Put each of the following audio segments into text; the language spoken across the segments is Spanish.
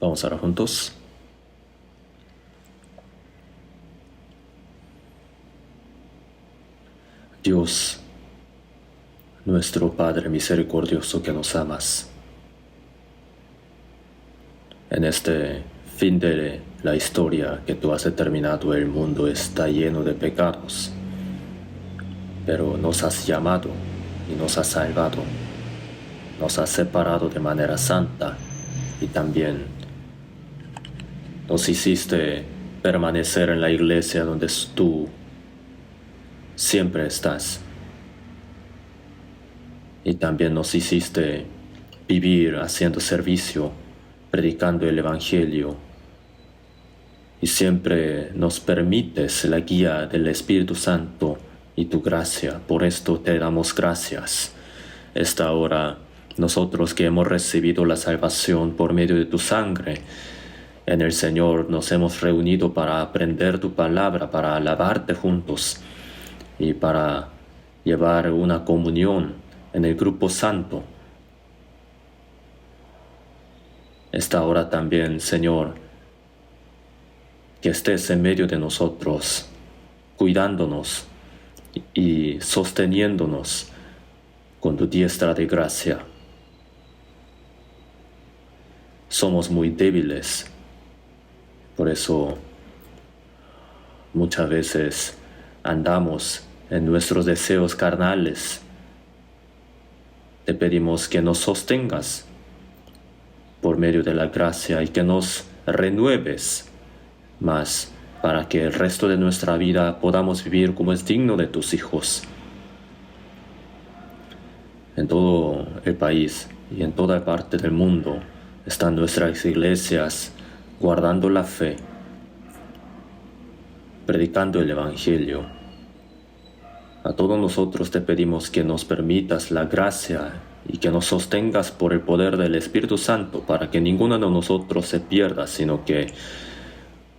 Vamos a orar juntos. Dios, nuestro Padre misericordioso que nos amas, en este fin de la historia que tú has determinado, el mundo está lleno de pecados, pero nos has llamado y nos has salvado, nos has separado de manera santa y también nos hiciste permanecer en la iglesia donde tú siempre estás. Y también nos hiciste vivir haciendo servicio, predicando el Evangelio. Y siempre nos permites la guía del Espíritu Santo y tu gracia. Por esto te damos gracias. Esta hora, nosotros que hemos recibido la salvación por medio de tu sangre, en el Señor nos hemos reunido para aprender tu palabra, para alabarte juntos y para llevar una comunión en el grupo santo. Esta hora también, Señor, que estés en medio de nosotros, cuidándonos y sosteniéndonos con tu diestra de gracia. Somos muy débiles, por eso muchas veces andamos en nuestros deseos carnales. Te pedimos que nos sostengas por medio de la gracia y que nos renueves más para que el resto de nuestra vida podamos vivir como es digno de tus hijos. En todo el país y en toda parte del mundo están nuestras iglesias guardando la fe, predicando el Evangelio. A todos nosotros te pedimos que nos permitas la gracia y que nos sostengas por el poder del Espíritu Santo para que ninguno de nosotros se pierda, sino que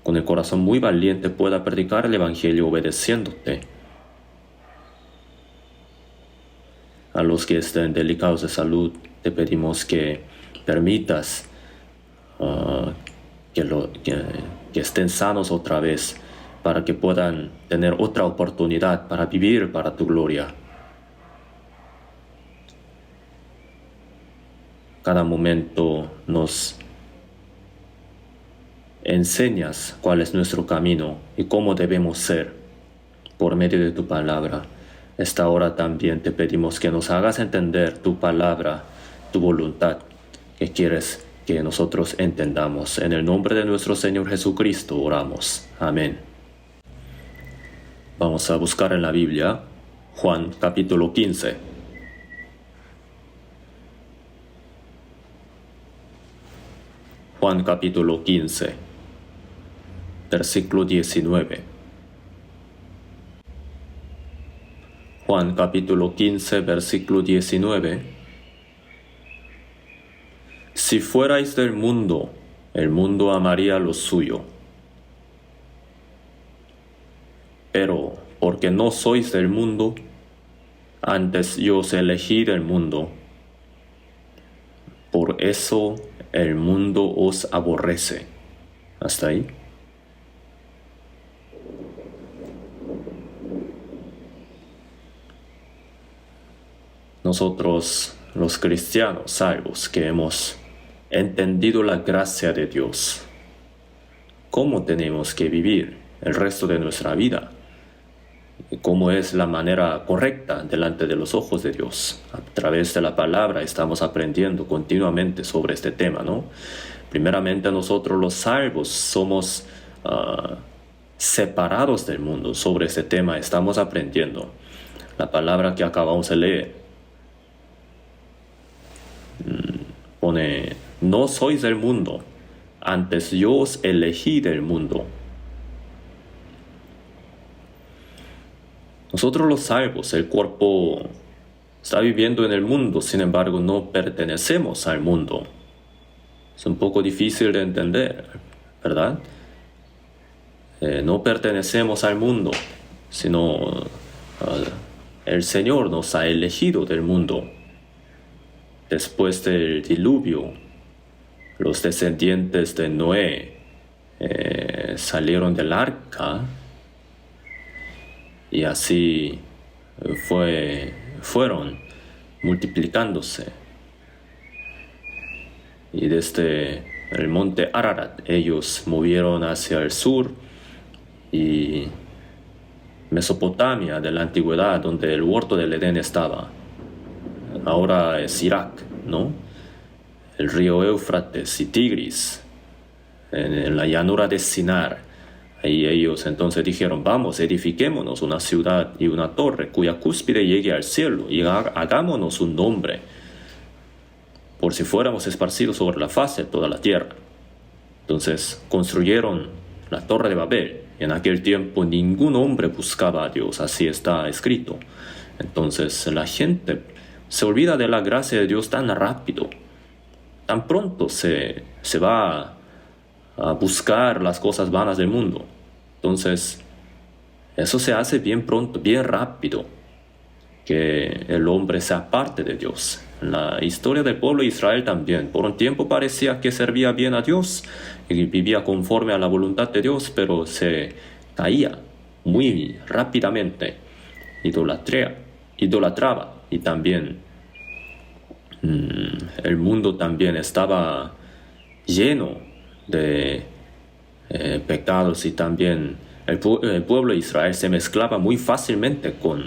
con el corazón muy valiente pueda predicar el Evangelio obedeciéndote. A los que estén delicados de salud, te pedimos que permitas que estén sanos otra vez, para que puedan tener otra oportunidad para vivir para tu gloria. Cada momento nos enseñas cuál es nuestro camino y cómo debemos ser por medio de tu palabra. Esta hora también te pedimos que nos hagas entender tu palabra, tu voluntad, que quieres que nosotros entendamos. En el nombre de nuestro Señor Jesucristo oramos. Amén. Vamos a buscar en la Biblia Juan capítulo 15. Juan capítulo 15, versículo 19. Juan capítulo 15, versículo 19. Si fuerais del mundo, el mundo amaría lo suyo. Pero porque no sois del mundo, antes yo os elegí del mundo. Por eso el mundo os aborrece. ¿Hasta ahí? Nosotros, los cristianos salvos, que hemos entendido la gracia de Dios, ¿cómo tenemos que vivir el resto de nuestra vida? ¿Cómo es la manera correcta delante de los ojos de Dios? A través de la palabra estamos aprendiendo continuamente sobre este tema, ¿no? Primeramente, nosotros los salvos somos separados del mundo. Sobre este tema estamos aprendiendo. La palabra que acabamos de leer pone: no sois del mundo, antes yo os elegí del mundo. Nosotros los salvos, el cuerpo está viviendo en el mundo, sin embargo no pertenecemos al mundo. Es un poco difícil de entender, ¿verdad? No pertenecemos al mundo, sino el Señor nos ha elegido del mundo. Después del diluvio, los descendientes de Noé salieron del arca y así fueron multiplicándose. Y desde el monte Ararat ellos movieron hacia el sur y Mesopotamia de la antigüedad, donde el huerto del Edén estaba. Ahora es Irak, ¿no? El río Éufrates y Tigris, en la llanura de Sinar. Ahí ellos entonces dijeron, vamos, edifiquémonos una ciudad y una torre cuya cúspide llegue al cielo y hagámonos un nombre, por si fuéramos esparcidos sobre la faz de toda la tierra. Entonces construyeron la Torre de Babel. Y en aquel tiempo ningún hombre buscaba a Dios, así está escrito. Entonces la gente se olvida de la gracia de Dios tan rápido. Tan pronto se va a buscar las cosas vanas del mundo. Entonces eso se hace bien pronto, bien rápido, que el hombre se aparte de Dios. La historia del pueblo de Israel también. Por un tiempo parecía que servía bien a Dios y vivía conforme a la voluntad de Dios, pero se caía muy rápidamente. Idolatraba y también el mundo también estaba lleno de pecados y también el pueblo de Israel se mezclaba muy fácilmente con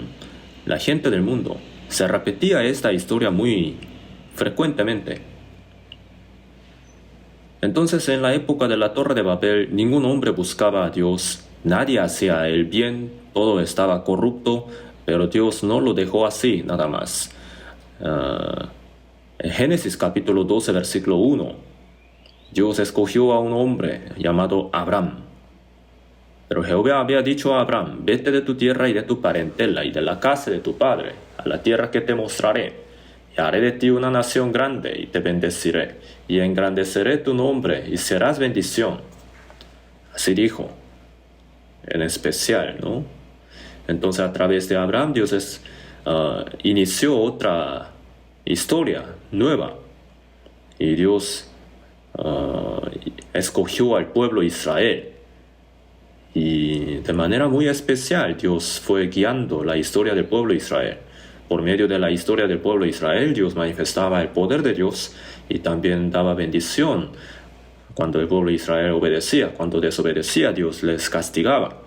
la gente del mundo. Se repetía esta historia muy frecuentemente. Entonces, en la época de la Torre de Babel, ningún hombre buscaba a Dios, nadie hacía el bien, todo estaba corrupto, pero Dios no lo dejó así, nada más. En Génesis capítulo 12, versículo 1, Dios escogió a un hombre llamado Abraham. Pero Jehová había dicho a Abraham, vete de tu tierra y de tu parentela y de la casa de tu padre, a la tierra que te mostraré, y haré de ti una nación grande y te bendeciré, y engrandeceré tu nombre y serás bendición. Así dijo, en especial, ¿no? Entonces a través de Abraham Dios inició otra historia nueva, y Dios escogió al pueblo Israel. Y de manera muy especial Dios fue guiando la historia del pueblo de Israel. Por medio de la historia del pueblo de Israel, Dios manifestaba el poder de Dios y también daba bendición. Cuando el pueblo de Israel obedecía, cuando desobedecía, Dios les castigaba.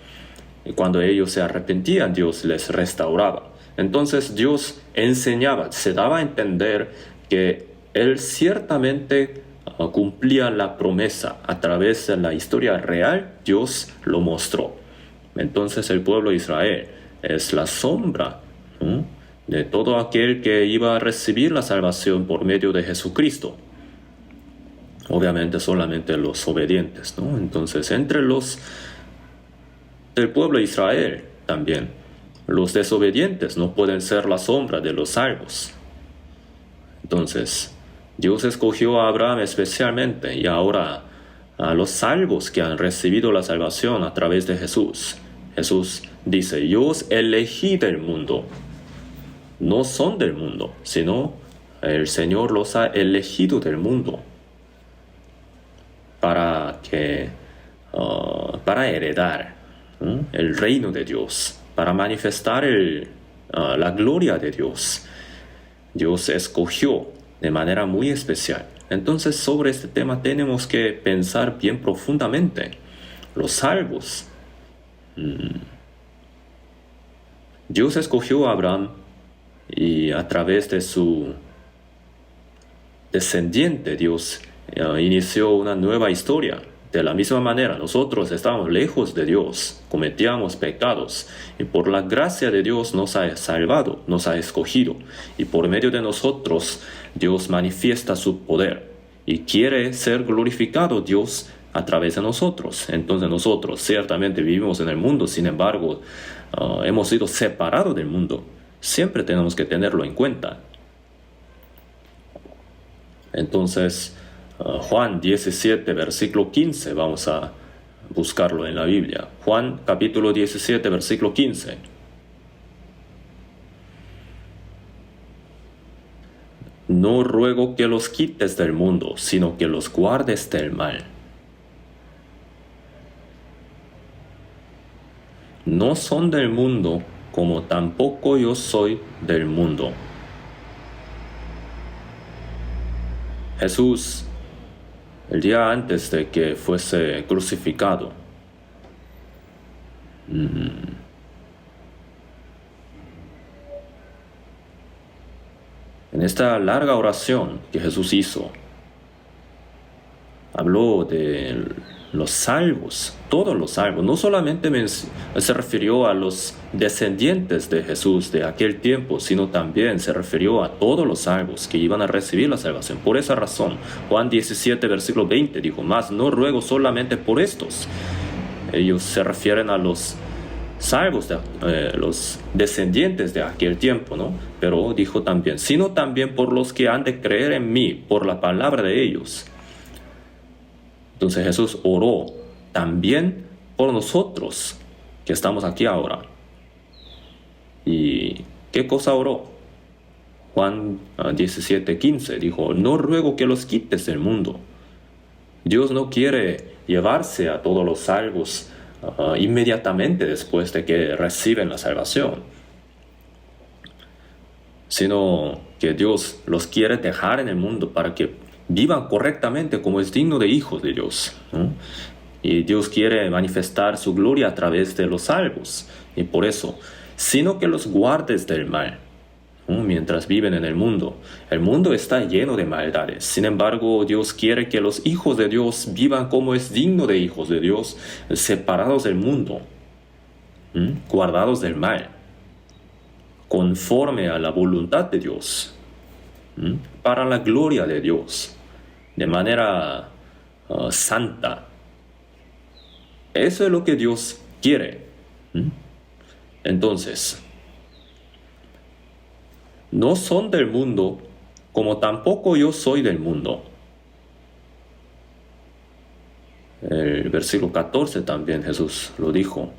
Y cuando ellos se arrepentían, Dios les restauraba. Entonces Dios enseñaba, se daba a entender que Él ciertamente cumplía la promesa. A través de la historia real, Dios lo mostró. Entonces el pueblo de Israel es la sombra de todo aquel que iba a recibir la salvación por medio de Jesucristo. Obviamente solamente los obedientes, ¿no? Entonces entre los del pueblo de Israel también, los desobedientes no pueden ser la sombra de los salvos. Entonces Dios escogió a Abraham especialmente y ahora a los salvos que han recibido la salvación a través de Jesús. Jesús dice, yo os elegí del mundo. No son del mundo, sino el Señor los ha elegido del mundo para heredar el reino de Dios, para manifestar la gloria de Dios. Dios escogió de manera muy especial. Entonces sobre este tema tenemos que pensar bien profundamente. Los salvos. Dios escogió a Abraham y a través de su descendiente Dios inició una nueva historia. De la misma manera, nosotros estábamos lejos de Dios, cometíamos pecados, y por la gracia de Dios nos ha salvado, nos ha escogido, y por medio de nosotros Dios manifiesta su poder, y quiere ser glorificado Dios a través de nosotros. Entonces nosotros ciertamente vivimos en el mundo, sin embargo, hemos sido separados del mundo. Siempre tenemos que tenerlo en cuenta. Entonces, Juan 17, versículo 15, vamos a buscarlo en la Biblia. Juan capítulo 17, versículo 15. No ruego que los quites del mundo, sino que los guardes del mal. No son del mundo, como tampoco yo soy del mundo. Jesús, el día antes de que fuese crucificado, en esta larga oración que Jesús hizo, habló de los salvos, todos los salvos. No solamente se refirió a los descendientes de Jesús de aquel tiempo, sino también se refirió a todos los salvos que iban a recibir la salvación. Por esa razón, Juan 17, versículo 20 dijo, mas no ruego solamente por estos. Ellos se refieren a los salvos, los descendientes de aquel tiempo, ¿no? Pero dijo también, sino también por los que han de creer en mí, por la palabra de ellos. Entonces Jesús oró también por nosotros que estamos aquí ahora. ¿Y qué cosa oró? Juan 17:15 dijo, no ruego que los quites del mundo. Dios no quiere llevarse a todos los salvos inmediatamente después de que reciben la salvación, sino que Dios los quiere dejar en el mundo para que vivan correctamente como es digno de hijos de Dios, ¿no? Y Dios quiere manifestar su gloria a través de los salvos. Y por eso, sino que los guardes del mal, ¿no? Mientras viven en el mundo. El mundo está lleno de maldades. Sin embargo, Dios quiere que los hijos de Dios vivan como es digno de hijos de Dios, separados del mundo, guardados del mal, conforme a la voluntad de Dios, para la gloria de Dios, de manera santa. Eso es lo que Dios quiere. Entonces, no son del mundo, como tampoco yo soy del mundo. El versículo 14 también Jesús lo dijo,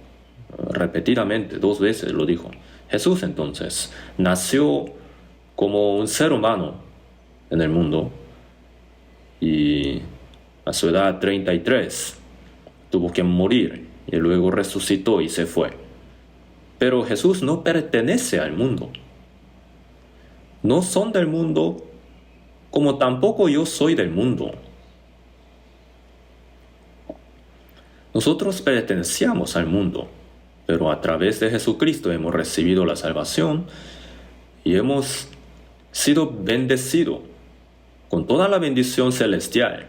repetidamente, 2 veces lo dijo. Jesús entonces nació como un ser humano en el mundo, y a su edad 33 tuvo que morir y luego resucitó y se fue. Pero Jesús no pertenece al mundo. No son del mundo, como tampoco yo soy del mundo. Nosotros pertenecíamos al mundo, pero a través de Jesucristo hemos recibido la salvación y hemos sido bendecidos con toda la bendición celestial.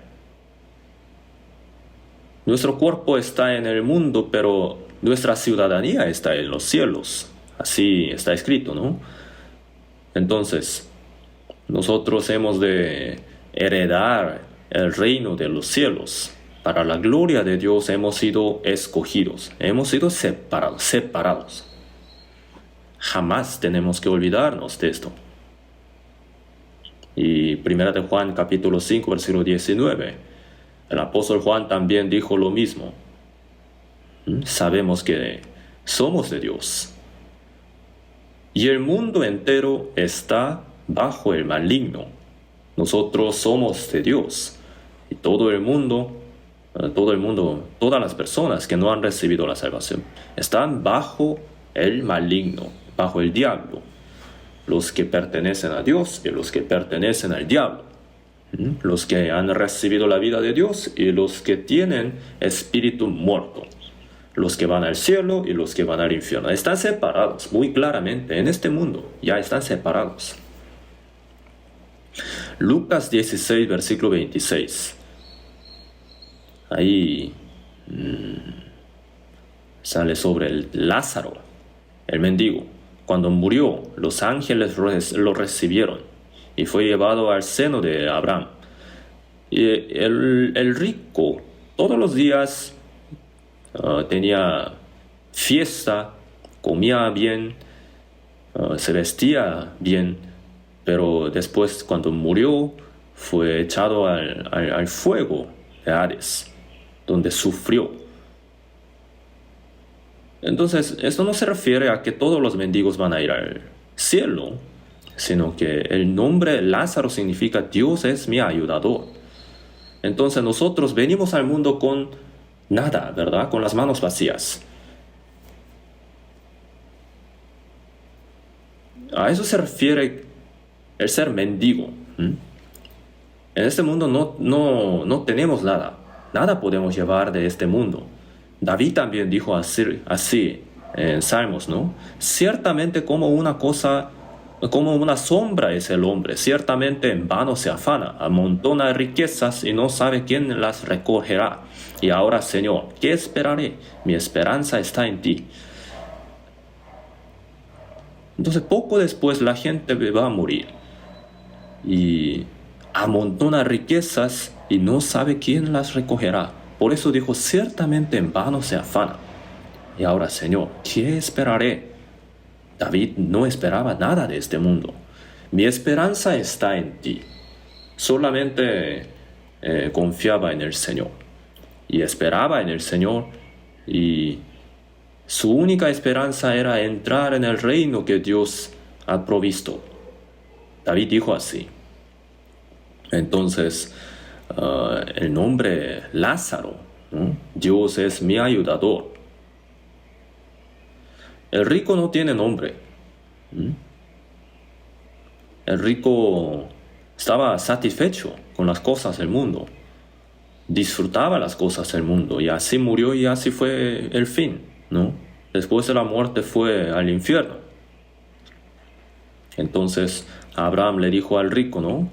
Nuestro cuerpo está en el mundo, pero nuestra ciudadanía está en los cielos. Así está escrito, ¿no? Entonces, nosotros hemos de heredar el reino de los cielos. Para la gloria de Dios hemos sido escogidos, hemos sido separados. Jamás tenemos que olvidarnos de esto. Y 1 de Juan capítulo 5 versículo 19, el apóstol Juan también dijo lo mismo. Sabemos que somos de Dios y el mundo entero está bajo el maligno. Nosotros somos de Dios y todo el mundo, todas las personas que no han recibido la salvación están bajo el maligno, bajo el diablo. Los que pertenecen a Dios y los que pertenecen al diablo. Los que han recibido la vida de Dios y los que tienen espíritu muerto. Los que van al cielo y los que van al infierno. Están separados muy claramente en este mundo. Ya están separados. Lucas 16, versículo 26. Ahí sale sobre el Lázaro, el mendigo. Cuando murió, los ángeles lo recibieron y fue llevado al seno de Abraham. Y el rico todos los días tenía fiesta, comía bien, se vestía bien, pero después cuando murió fue echado al fuego de Hades, donde sufrió. Entonces, esto no se refiere a que todos los mendigos van a ir al cielo, sino que el nombre Lázaro significa Dios es mi ayudador. Entonces nosotros venimos al mundo con nada, ¿verdad? Con las manos vacías. A eso se refiere el ser mendigo. En este mundo no tenemos nada. Nada podemos llevar de este mundo. David también dijo así en Salmos, ¿no? Ciertamente como una sombra es el hombre, ciertamente en vano se afana, amontona riquezas y no sabe quién las recogerá. Y ahora, Señor, ¿qué esperaré? Mi esperanza está en ti. Entonces, poco después la gente va a morir y amontona riquezas y no sabe quién las recogerá. Por eso dijo, ciertamente en vano se afana. Y ahora, Señor, ¿qué esperaré? David no esperaba nada de este mundo. Mi esperanza está en ti. Solamente confiaba en el Señor. Y esperaba en el Señor. Y su única esperanza era entrar en el reino que Dios ha provisto. David dijo así. Entonces, el nombre Lázaro, ¿no? Dios es mi ayudador. El rico no tiene nombre. El rico estaba satisfecho con las cosas del mundo. Disfrutaba las cosas del mundo y así murió y así fue el fin, ¿no? Después de la muerte fue al infierno. Entonces Abraham le dijo al rico, ¿no?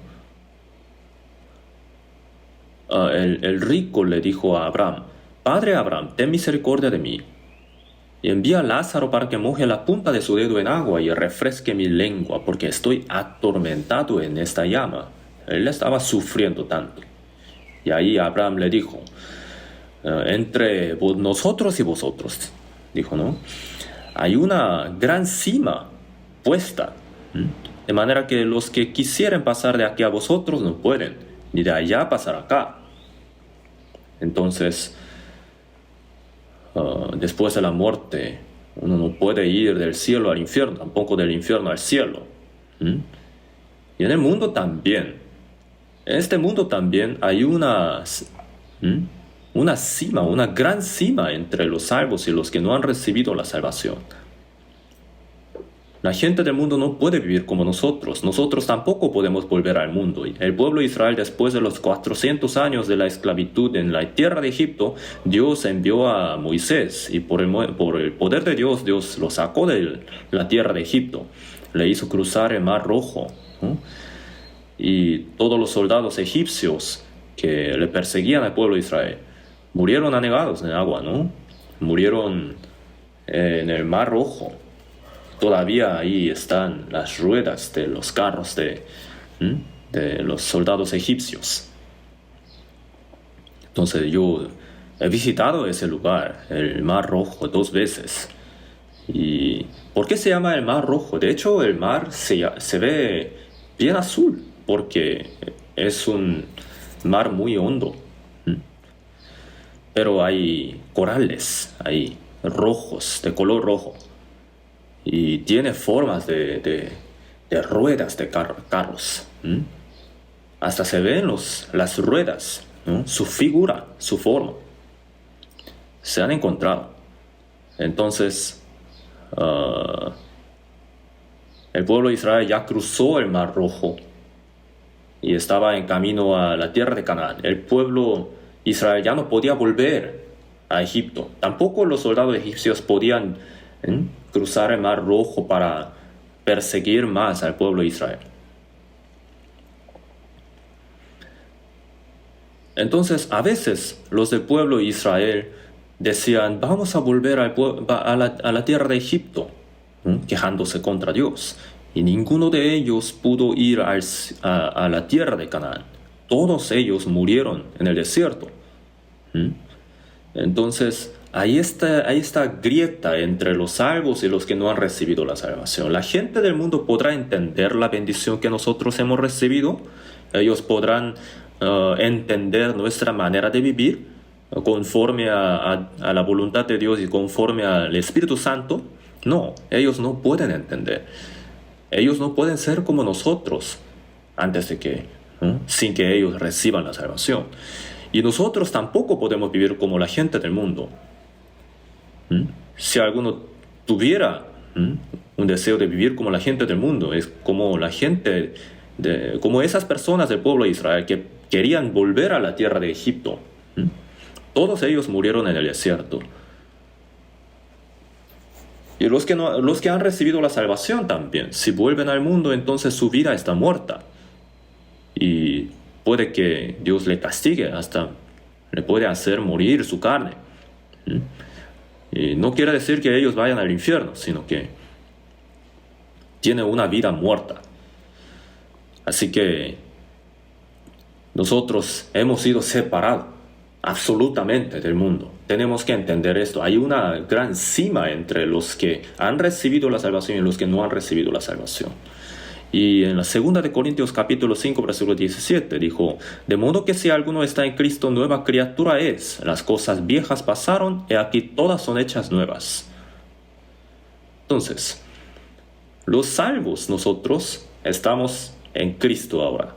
El rico le dijo a Abraham, Padre Abraham, ten misericordia de mí, y envía a Lázaro para que moje la punta de su dedo en agua y refresque mi lengua, porque estoy atormentado en esta llama. Él estaba sufriendo tanto. Y ahí Abraham le dijo, entre nosotros y vosotros, dijo, ¿no? Hay una gran cima puesta, de manera que los que quisieren pasar de aquí a vosotros no pueden, ni de allá pasar acá. Entonces, después de la muerte, uno no puede ir del cielo al infierno, tampoco del infierno al cielo. Y en el mundo también. En este mundo también hay una cima, una gran cima entre los salvos y los que no han recibido la salvación. La gente del mundo no puede vivir como nosotros. Nosotros tampoco podemos volver al mundo. El pueblo de Israel, después de los 400 años de la esclavitud en la tierra de Egipto, Dios envió a Moisés y por el poder de Dios, Dios lo sacó de la tierra de Egipto. Le hizo cruzar el Mar Rojo, ¿no? Y todos los soldados egipcios que le perseguían al pueblo de Israel murieron anegados en el agua, ¿no? Murieron en el Mar Rojo. Todavía ahí están las ruedas de los carros de los soldados egipcios. Entonces yo he visitado ese lugar, el Mar Rojo, 2 veces. ¿Y por qué se llama el Mar Rojo? De hecho, el mar se ve bien azul, porque es un mar muy hondo. Pero hay corales ahí, rojos, de color rojo. Y tiene formas de ruedas de carros. Hasta se ven las ruedas, ¿no? Su figura, su forma. Se han encontrado. Entonces, el pueblo de Israel ya cruzó el Mar Rojo y estaba en camino a la tierra de Canaán. El pueblo de Israel ya no podía volver a Egipto. Tampoco los soldados egipcios podían cruzar el Mar Rojo para perseguir más al pueblo de Israel. Entonces, a veces los del pueblo de Israel decían, vamos a volver a la tierra de Egipto, quejándose contra Dios. Y ninguno de ellos pudo ir a la tierra de Canaán. Todos ellos murieron en el desierto. Entonces, ahí está grieta entre los salvos y los que no han recibido la salvación. La gente del mundo podrá entender la bendición que nosotros hemos recibido. Ellos podrán entender nuestra manera de vivir conforme a la voluntad de Dios y conforme al Espíritu Santo. No, ellos no pueden entender. Ellos no pueden ser como nosotros antes de que, ¿no? Sin que ellos reciban la salvación. Y nosotros tampoco podemos vivir como la gente del mundo. Si alguno tuviera un deseo de vivir como la gente del mundo, es como la gente, como esas personas del pueblo de Israel que querían volver a la tierra de Egipto. Todos ellos murieron en el desierto. Y los que han recibido la salvación también, si vuelven al mundo, entonces su vida está muerta. Y puede que Dios le castigue, hasta le puede hacer morir su carne. Y no quiere decir que ellos vayan al infierno, sino que tienen una vida muerta. Así que nosotros hemos sido separados absolutamente del mundo. Tenemos que entender esto. Hay una gran cima entre los que han recibido la salvación y los que no han recibido la salvación. Y en la segunda de Corintios capítulo 5 versículo 17 dijo: de modo que si alguno está en Cristo, nueva criatura es. Las cosas viejas pasaron, y aquí todas son hechas nuevas. Entonces, los salvos, nosotros estamos en Cristo ahora.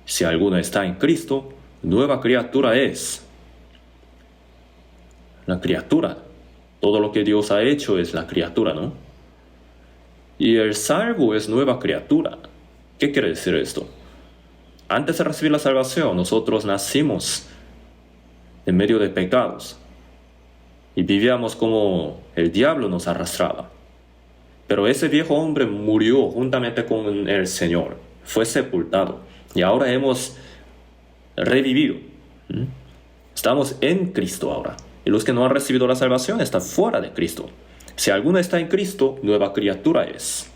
Si alguno está en Cristo, nueva criatura es. La criatura. Todo lo que Dios ha hecho es la criatura, ¿no? Y el salvo es nueva criatura. ¿Qué quiere decir esto? Antes de recibir la salvación, nosotros nacimos en medio de pecados y vivíamos como el diablo nos arrastraba. Pero ese viejo hombre murió juntamente con el Señor, fue sepultado y ahora hemos revivido. Estamos en Cristo ahora. Y los que no han recibido la salvación están fuera de Cristo. Si alguno está en Cristo, nueva criatura es.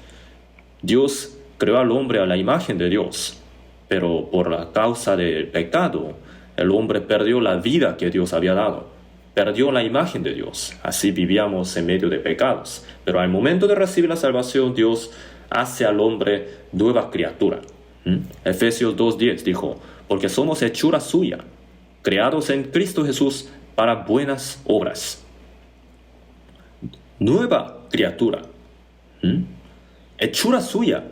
Dios creó al hombre a la imagen de Dios, pero por la causa del pecado, el hombre perdió la vida que Dios había dado. Perdió la imagen de Dios. Así vivíamos en medio de pecados. Pero al momento de recibir la salvación, Dios hace al hombre nueva criatura. Efesios 2:10 dijo: porque somos hechura suya, creados en Cristo Jesús para buenas obras. Nueva criatura. Hechura suya.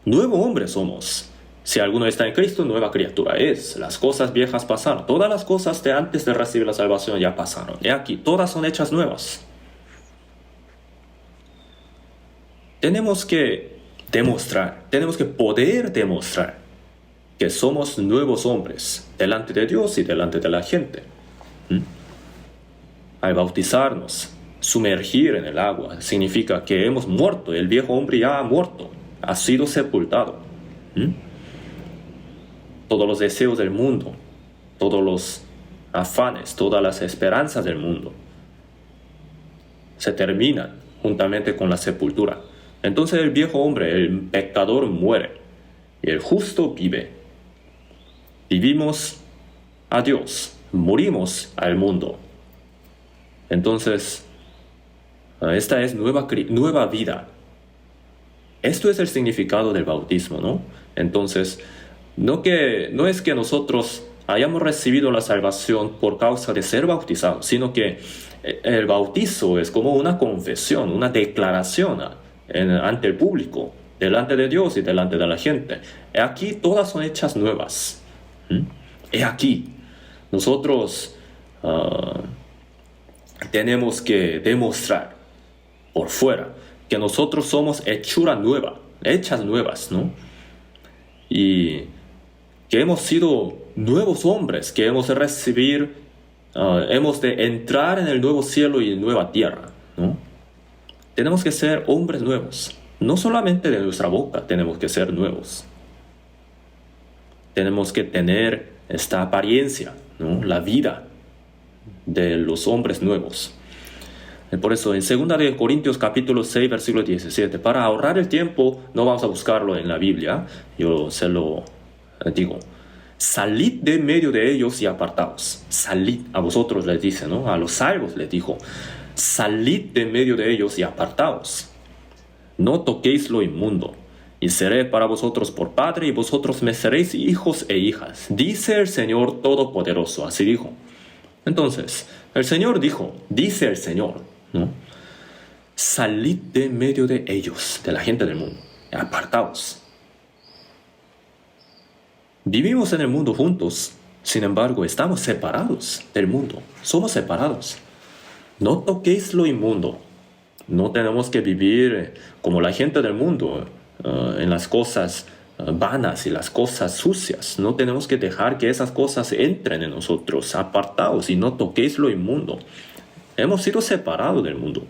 Nuevo hombre somos. Si alguno está en Cristo, nueva criatura es. Las cosas viejas pasaron. Todas las cosas de antes de recibir la salvación ya pasaron. Y aquí, todas son hechas nuevas. Tenemos que demostrar, tenemos que poder demostrar que somos nuevos hombres delante de Dios y delante de la gente. Al bautizarnos, sumergir en el agua, significa que hemos muerto. El viejo hombre ya ha muerto, ha sido sepultado. Todos los deseos del mundo, todos los afanes, todas las esperanzas del mundo se terminan juntamente con la sepultura. Entonces el viejo hombre, el pecador, muere y el justo vive. Vivimos a Dios, morimos al mundo. Entonces, esta es nueva vida. Esto es el significado del bautismo, ¿no? Entonces, no es que nosotros hayamos recibido la salvación por causa de ser bautizados, sino que el bautizo es como una confesión, una declaración ante el público, delante de Dios y delante de la gente. Aquí todas son hechas nuevas. Aquí nosotros tenemos que demostrar por fuera que nosotros somos hechura nueva, hechas nuevas, ¿no? Y que hemos sido nuevos hombres, que hemos de recibir, hemos de entrar en el nuevo cielo y nueva tierra, ¿no? Tenemos que ser hombres nuevos. No solamente de nuestra boca tenemos que ser nuevos. Tenemos que tener esta apariencia, ¿no? La vida de los hombres nuevos. Por eso en 2 de Corintios capítulo 6 versículo 17, para ahorrar el tiempo no vamos a buscarlo en la Biblia, yo se lo digo: salid de medio de ellos y apartaos. Salid, a vosotros les dice, ¿no? A los salvos les dijo: salid de medio de ellos y apartaos. No toquéis lo inmundo, y seré para vosotros por padre, y vosotros me seréis hijos e hijas, dice el Señor Todopoderoso. Así dijo. Entonces, el Señor dijo, dice el Señor, ¿no? salid de medio de ellos, de la gente del mundo, apartaos. Vivimos en el mundo juntos, sin embargo, estamos separados del mundo, somos separados. No toquéis lo inmundo. No tenemos que vivir como la gente del mundo, en las cosas vanas y las cosas sucias. No tenemos que dejar que esas cosas entren en nosotros. Apartaos y no toquéis lo inmundo. Hemos sido separados del mundo.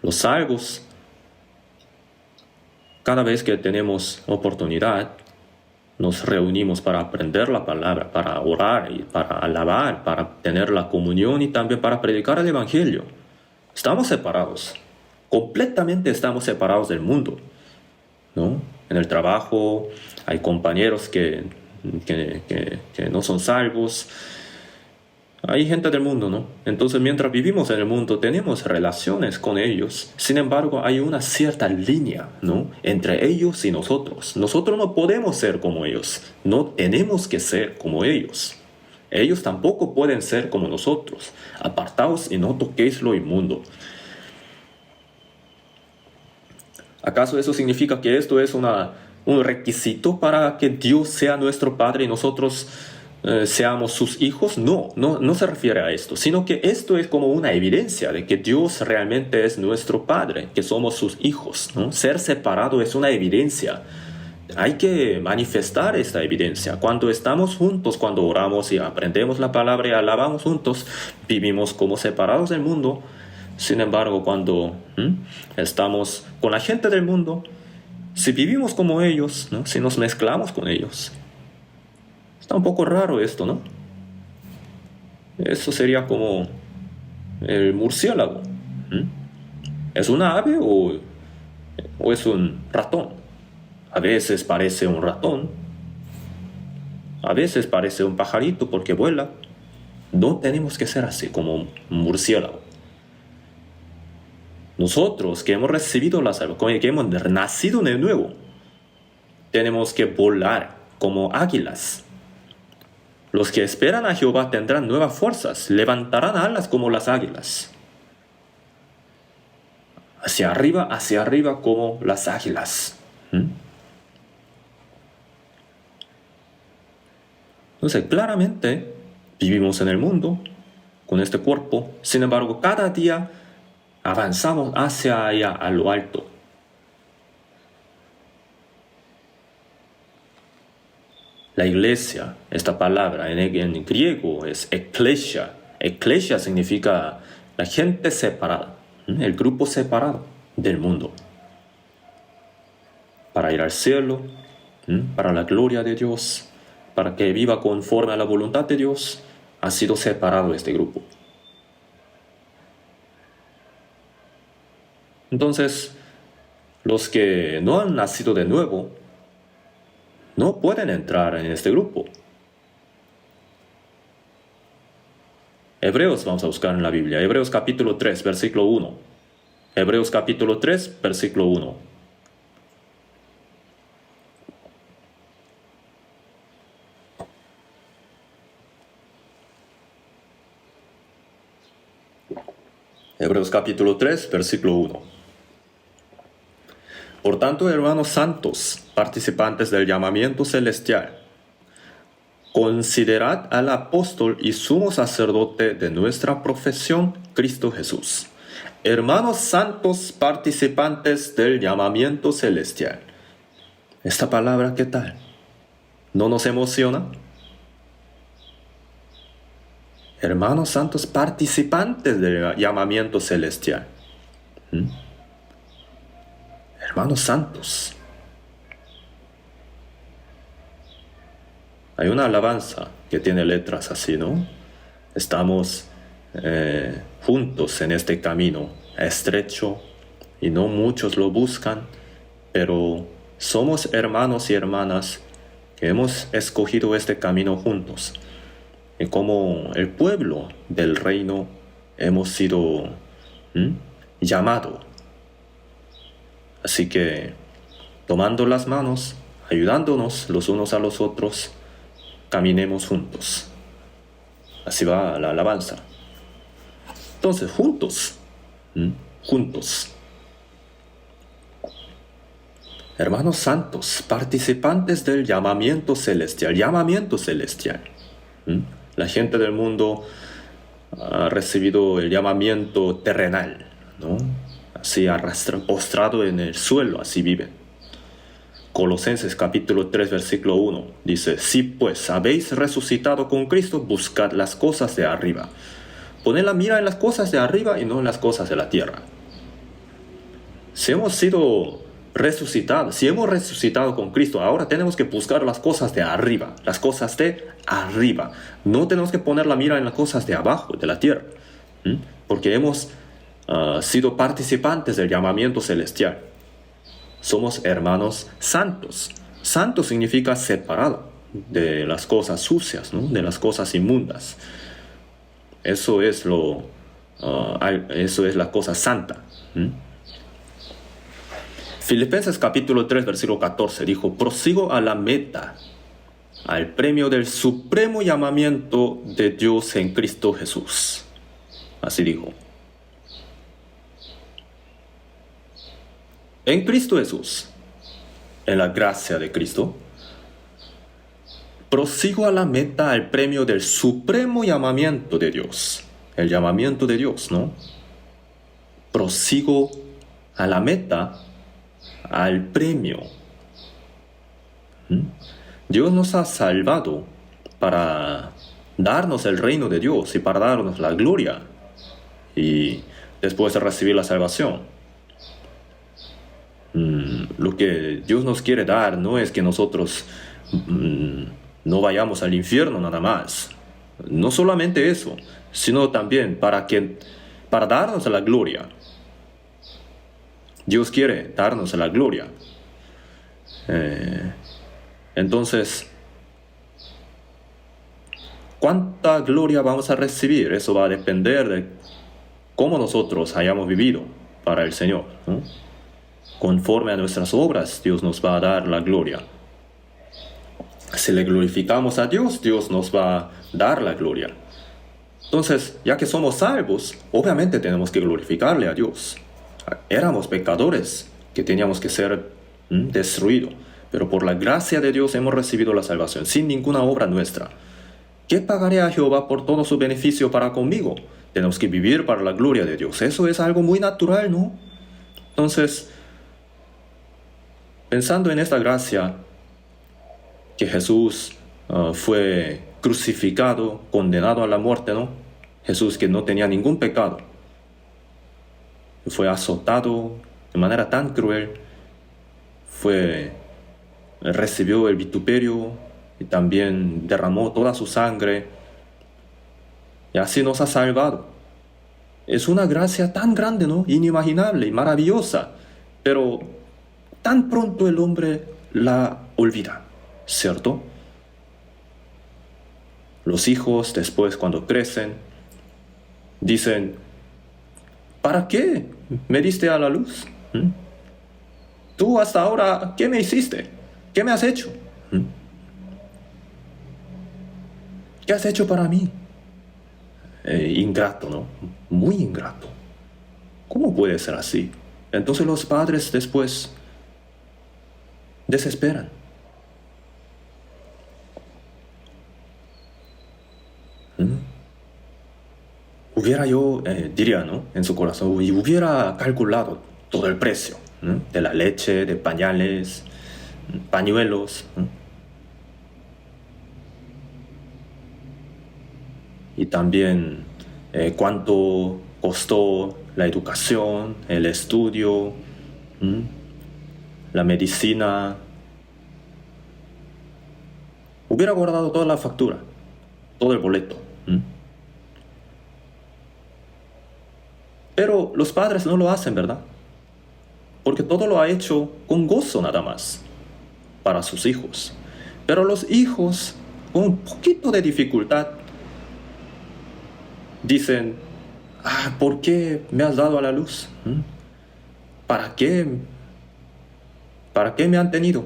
Los salvos, cada vez que tenemos oportunidad, nos reunimos para aprender la palabra, para orar y para alabar, para tener la comunión y también para predicar el Evangelio. Estamos separados, completamente estamos separados del mundo, ¿no? En el trabajo hay compañeros que no son salvos. Hay gente del mundo, ¿no? Entonces, mientras vivimos en el mundo, tenemos relaciones con ellos. Sin embargo, hay una cierta línea, ¿no? Entre ellos y nosotros. Nosotros no podemos ser como ellos. No tenemos que ser como ellos. Ellos tampoco pueden ser como nosotros. Apartaos y no toquéis lo inmundo. ¿Acaso eso significa que esto es un requisito para que Dios sea nuestro Padre y nosotros seamos sus hijos? No se refiere a esto, sino que esto es como una evidencia de que Dios realmente es nuestro Padre, que somos sus hijos, ¿no? Ser separado es una evidencia. Hay que manifestar esta evidencia. Cuando estamos juntos, cuando oramos y aprendemos la palabra y alabamos juntos, vivimos como separados del mundo. Sin embargo, cuando estamos con la gente del mundo, si vivimos como ellos, ¿no? Si nos mezclamos con ellos, está un poco raro esto, ¿no? Eso sería como el murciélago. ¿Es una ave o es un ratón? A veces parece un ratón. A veces parece un pajarito porque vuela. No tenemos que ser así como un murciélago. Nosotros que hemos recibido la salvación, que hemos nacido de nuevo, tenemos que volar como águilas. Los que esperan a Jehová tendrán nuevas fuerzas, levantarán alas como las águilas. Hacia arriba como las águilas. Entonces, claramente, vivimos en el mundo, con este cuerpo. Sin embargo, cada día avanzamos hacia allá, a lo alto. La iglesia, esta palabra en griego es eklesia. Eklesia significa la gente separada, el grupo separado del mundo. Para ir al cielo, para la gloria de Dios, para que viva conforme a la voluntad de Dios, ha sido separado este grupo. Entonces, los que no han nacido de nuevo, no pueden entrar en este grupo. Hebreos vamos a buscar en la Biblia. Hebreos capítulo 3, versículo 1. Hebreos capítulo 3, versículo 1. Hebreos capítulo 3, versículo 1. Por tanto, hermanos santos, participantes del llamamiento celestial, considerad al apóstol y sumo sacerdote de nuestra profesión, Cristo Jesús. Hermanos santos, participantes del llamamiento celestial. Esta palabra, ¿qué tal? ¿No nos emociona? Hermanos santos, participantes del llamamiento celestial. Hermanos santos. Hay una alabanza que tiene letras así, ¿no? Estamos juntos en este camino estrecho y no muchos lo buscan, pero somos hermanos y hermanas que hemos escogido este camino juntos. Y como el pueblo del reino hemos sido llamados. Así que, tomando las manos, ayudándonos los unos a los otros, caminemos juntos. Así va la alabanza. Entonces, juntos, juntos, hermanos santos, participantes del llamamiento celestial, La gente del mundo ha recibido el llamamiento terrenal, ¿no? Así postrado en el suelo, así viven. Colosenses capítulo 3, versículo 1 dice: si pues habéis resucitado con Cristo, buscad las cosas de arriba. Poned la mira en las cosas de arriba y no en las cosas de la tierra. Si hemos sido resucitados, si hemos resucitado con Cristo, ahora tenemos que buscar las cosas de arriba, las cosas de arriba. No tenemos que poner la mira en las cosas de abajo, de la tierra, porque hemos sido participantes del llamamiento celestial. Somos hermanos santos. Santo significa separado de las cosas sucias, ¿no? De las cosas inmundas. Eso es la cosa santa. Filipenses capítulo 3, versículo 14 dijo: prosigo a la meta, al premio del supremo llamamiento de Dios en Cristo Jesús. Así dijo. En Cristo Jesús, en la gracia de Cristo, prosigo a la meta, al premio del supremo llamamiento de Dios. El llamamiento de Dios, ¿no? Prosigo a la meta, al premio. Dios nos ha salvado para darnos el reino de Dios y para darnos la gloria. Y después de recibir la salvación, lo que Dios nos quiere dar no es que nosotros no vayamos al infierno nada más. No solamente eso, sino también para darnos la gloria. Dios quiere darnos la gloria. Entonces, ¿cuánta gloria vamos a recibir? Eso va a depender de cómo nosotros hayamos vivido para el Señor, ¿no? Conforme a nuestras obras, Dios nos va a dar la gloria. Si le glorificamos a Dios, Dios nos va a dar la gloria. Entonces, ya que somos salvos, obviamente tenemos que glorificarle a Dios. Éramos pecadores que teníamos que ser destruidos, pero por la gracia de Dios hemos recibido la salvación, sin ninguna obra nuestra. ¿Qué pagaré a Jehová por todo su beneficio para conmigo? Tenemos que vivir para la gloria de Dios. Eso es algo muy natural, ¿no? Entonces, pensando en esta gracia, que Jesús fue crucificado, condenado a la muerte, ¿no? Jesús, que no tenía ningún pecado, fue azotado de manera tan cruel, recibió el vituperio y también derramó toda su sangre, y así nos ha salvado. Es una gracia tan grande, ¿no? Inimaginable y maravillosa, pero tan pronto el hombre la olvida, ¿cierto? Los hijos después, cuando crecen, dicen: ¿para qué me diste a la luz? Tú hasta ahora, ¿qué me hiciste? ¿Qué me has hecho? ¿Qué has hecho para mí? Ingrato, ¿no? Muy ingrato. ¿Cómo puede ser así? Entonces los padres después desesperan. Hubiera yo, diría, ¿no? En su corazón, y hubiera calculado todo el precio, ¿no? De la leche, de pañales, pañuelos, ¿no? Y también cuánto costó la educación, el estudio, la medicina. Hubiera guardado toda la factura, todo el boleto. Pero los padres no lo hacen, ¿verdad? Porque todo lo ha hecho con gozo nada más para sus hijos. Pero los hijos, con un poquito de dificultad, dicen: ¿por qué me has dado a la luz? ¿Para qué? ¿Para qué me han tenido?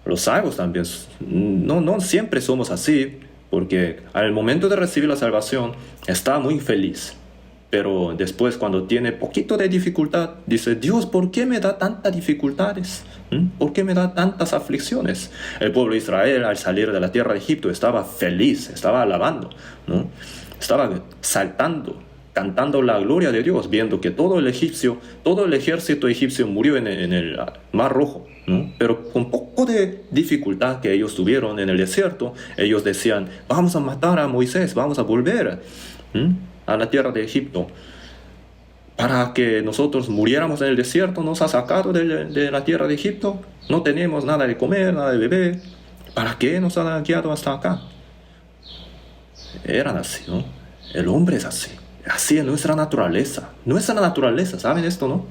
Los salvos también, no siempre somos así, porque al momento de recibir la salvación está muy feliz. Pero después, cuando tiene poquito de dificultad, dice: Dios, ¿por qué me da tantas dificultades? ¿Por qué me da tantas aflicciones? El pueblo de Israel, al salir de la tierra de Egipto, estaba feliz, estaba alabando, ¿no? Estaba saltando, cantando la gloria de Dios, viendo que todo el ejército egipcio murió en el Mar Rojo, ¿no? Pero con poco de dificultad que ellos tuvieron en el desierto, ellos decían: vamos a matar a Moisés, vamos a volver a la tierra de Egipto. Para que nosotros muriéramos en el desierto, nos ha sacado de la tierra de Egipto. No tenemos nada de comer, nada de beber. ¿Para qué nos ha guiado hasta acá? Eran así, ¿no? El hombre es así. Así es nuestra naturaleza. Nuestra naturaleza, ¿saben esto, no?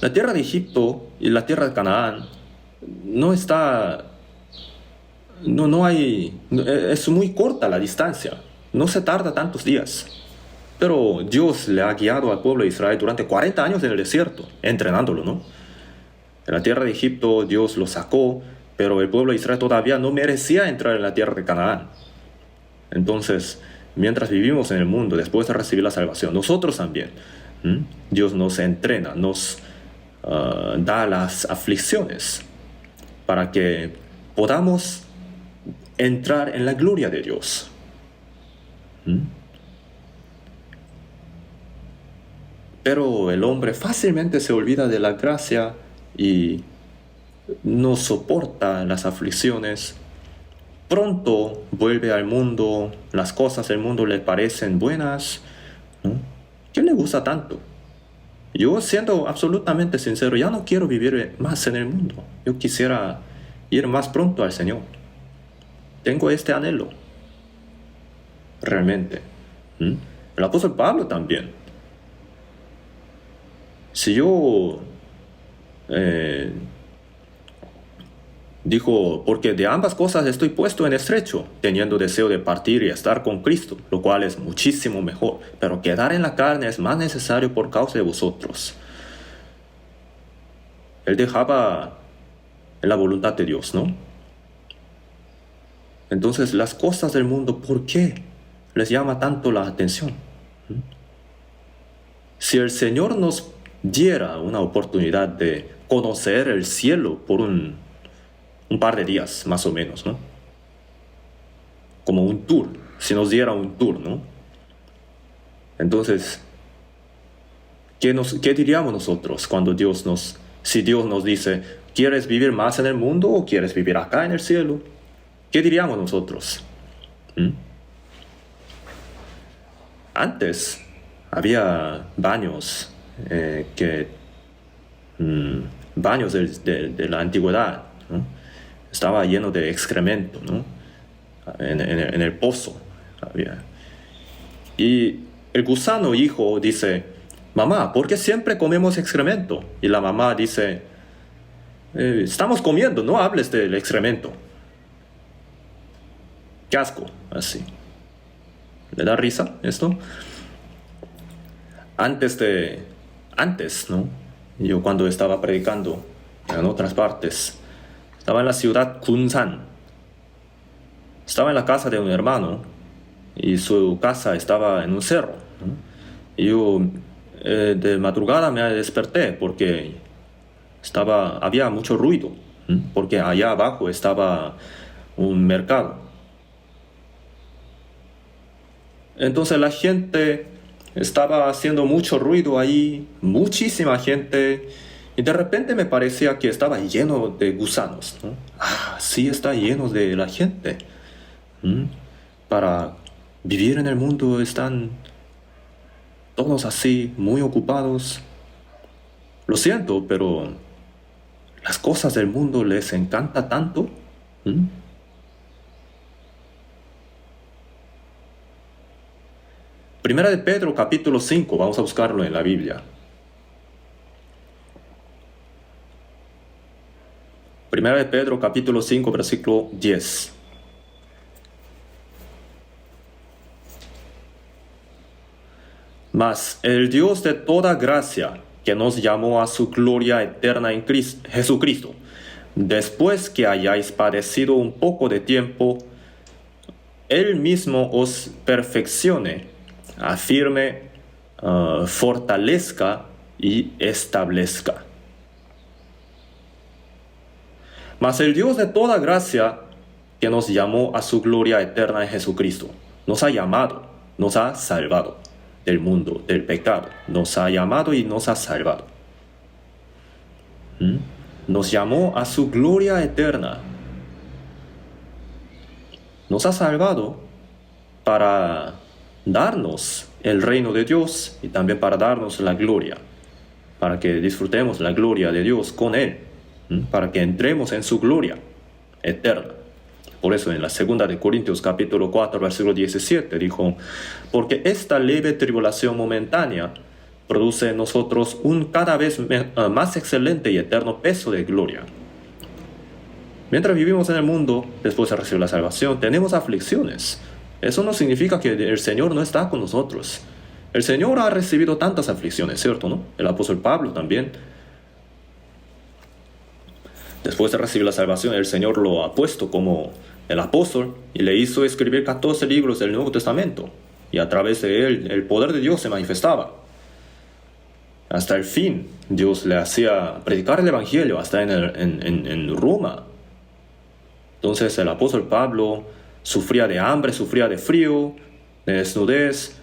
La tierra de Egipto y la tierra de Canaán no está... No hay... Es muy corta la distancia. No se tarda tantos días. Pero Dios le ha guiado al pueblo de Israel durante 40 años en el desierto, entrenándolo, ¿no? En la tierra de Egipto Dios lo sacó, pero el pueblo de Israel todavía no merecía entrar en la tierra de Canaán. Entonces, mientras vivimos en el mundo, después de recibir la salvación, nosotros también, Dios nos entrena, nos da las aflicciones para que podamos entrar en la gloria de Dios. Pero el hombre fácilmente se olvida de la gracia y no soporta las aflicciones. Pronto vuelve al mundo, las cosas del mundo le parecen buenas, ¿no? ¿Qué le gusta tanto? Yo, siendo absolutamente sincero, ya no quiero vivir más en el mundo. Yo quisiera ir más pronto al Señor. Tengo este anhelo, realmente. El apóstol Pablo también. Si yo dijo: porque de ambas cosas estoy puesto en estrecho, teniendo deseo de partir y estar con Cristo, lo cual es muchísimo mejor, pero quedar en la carne es más necesario por causa de vosotros. Él dejaba en la voluntad de Dios, ¿no? Entonces, las cosas del mundo, ¿por qué les llama tanto la atención? Si el Señor nos diera una oportunidad de conocer el cielo por un par de días, más o menos, ¿no? Como un tour, si nos diera un tour, ¿no? Entonces, ¿qué diríamos nosotros cuando si Dios nos dice: ¿quieres vivir más en el mundo o quieres vivir acá en el cielo? ¿Qué diríamos nosotros? Antes había baños baños de la antigüedad, ¿no? Estaba lleno de excremento, ¿no? En el pozo había. Y el gusano hijo dice: mamá, ¿por qué siempre comemos excremento? Y la mamá dice: estamos comiendo, no hables del excremento. Qué asco, así. ¿Le da risa esto? Antes, ¿no? Yo, cuando estaba predicando en otras partes, estaba en la ciudad Kunsan. Estaba en la casa de un hermano y su casa estaba en un cerro, ¿no? Y yo de madrugada me desperté porque había mucho ruido, porque allá abajo estaba un mercado. Entonces la gente estaba haciendo mucho ruido ahí, muchísima gente, y de repente me parecía que estaba lleno de gusanos, ¿no? Sí, está lleno de la gente. Para vivir en el mundo están todos así, muy ocupados. Lo siento, pero las cosas del mundo les encanta tanto. Primera de Pedro, capítulo 5, vamos a buscarlo en la Biblia. Primera de Pedro, capítulo 5, versículo 10. Mas el Dios de toda gracia, que nos llamó a su gloria eterna en Jesucristo, después que hayáis padecido un poco de tiempo, Él mismo os perfeccione, afirme, fortalezca y establezca. Mas el Dios de toda gracia, que nos llamó a su gloria eterna en Jesucristo, nos ha llamado, nos ha salvado del mundo, del pecado, nos ha llamado y nos ha salvado. Nos llamó a su gloria eterna. Nos ha salvado para darnos el reino de Dios y también para darnos la gloria, para que disfrutemos la gloria de Dios con Él, para que entremos en su gloria eterna. Por eso en la segunda de Corintios capítulo 4 versículo 17 dijo: porque esta leve tribulación momentánea produce en nosotros un cada vez más excelente y eterno peso de gloria. Mientras vivimos en el mundo, después de recibir la salvación, tenemos aflicciones. Eso no significa que el Señor no está con nosotros. El Señor ha recibido tantas aflicciones, ¿cierto, no? El apóstol Pablo también. Después de recibir la salvación, el Señor lo ha puesto como el apóstol y le hizo escribir 14 libros del Nuevo Testamento. Y a través de él, el poder de Dios se manifestaba. Hasta el fin, Dios le hacía predicar el Evangelio, hasta en Roma. Entonces el apóstol Pablo sufría de hambre, sufría de frío, de desnudez,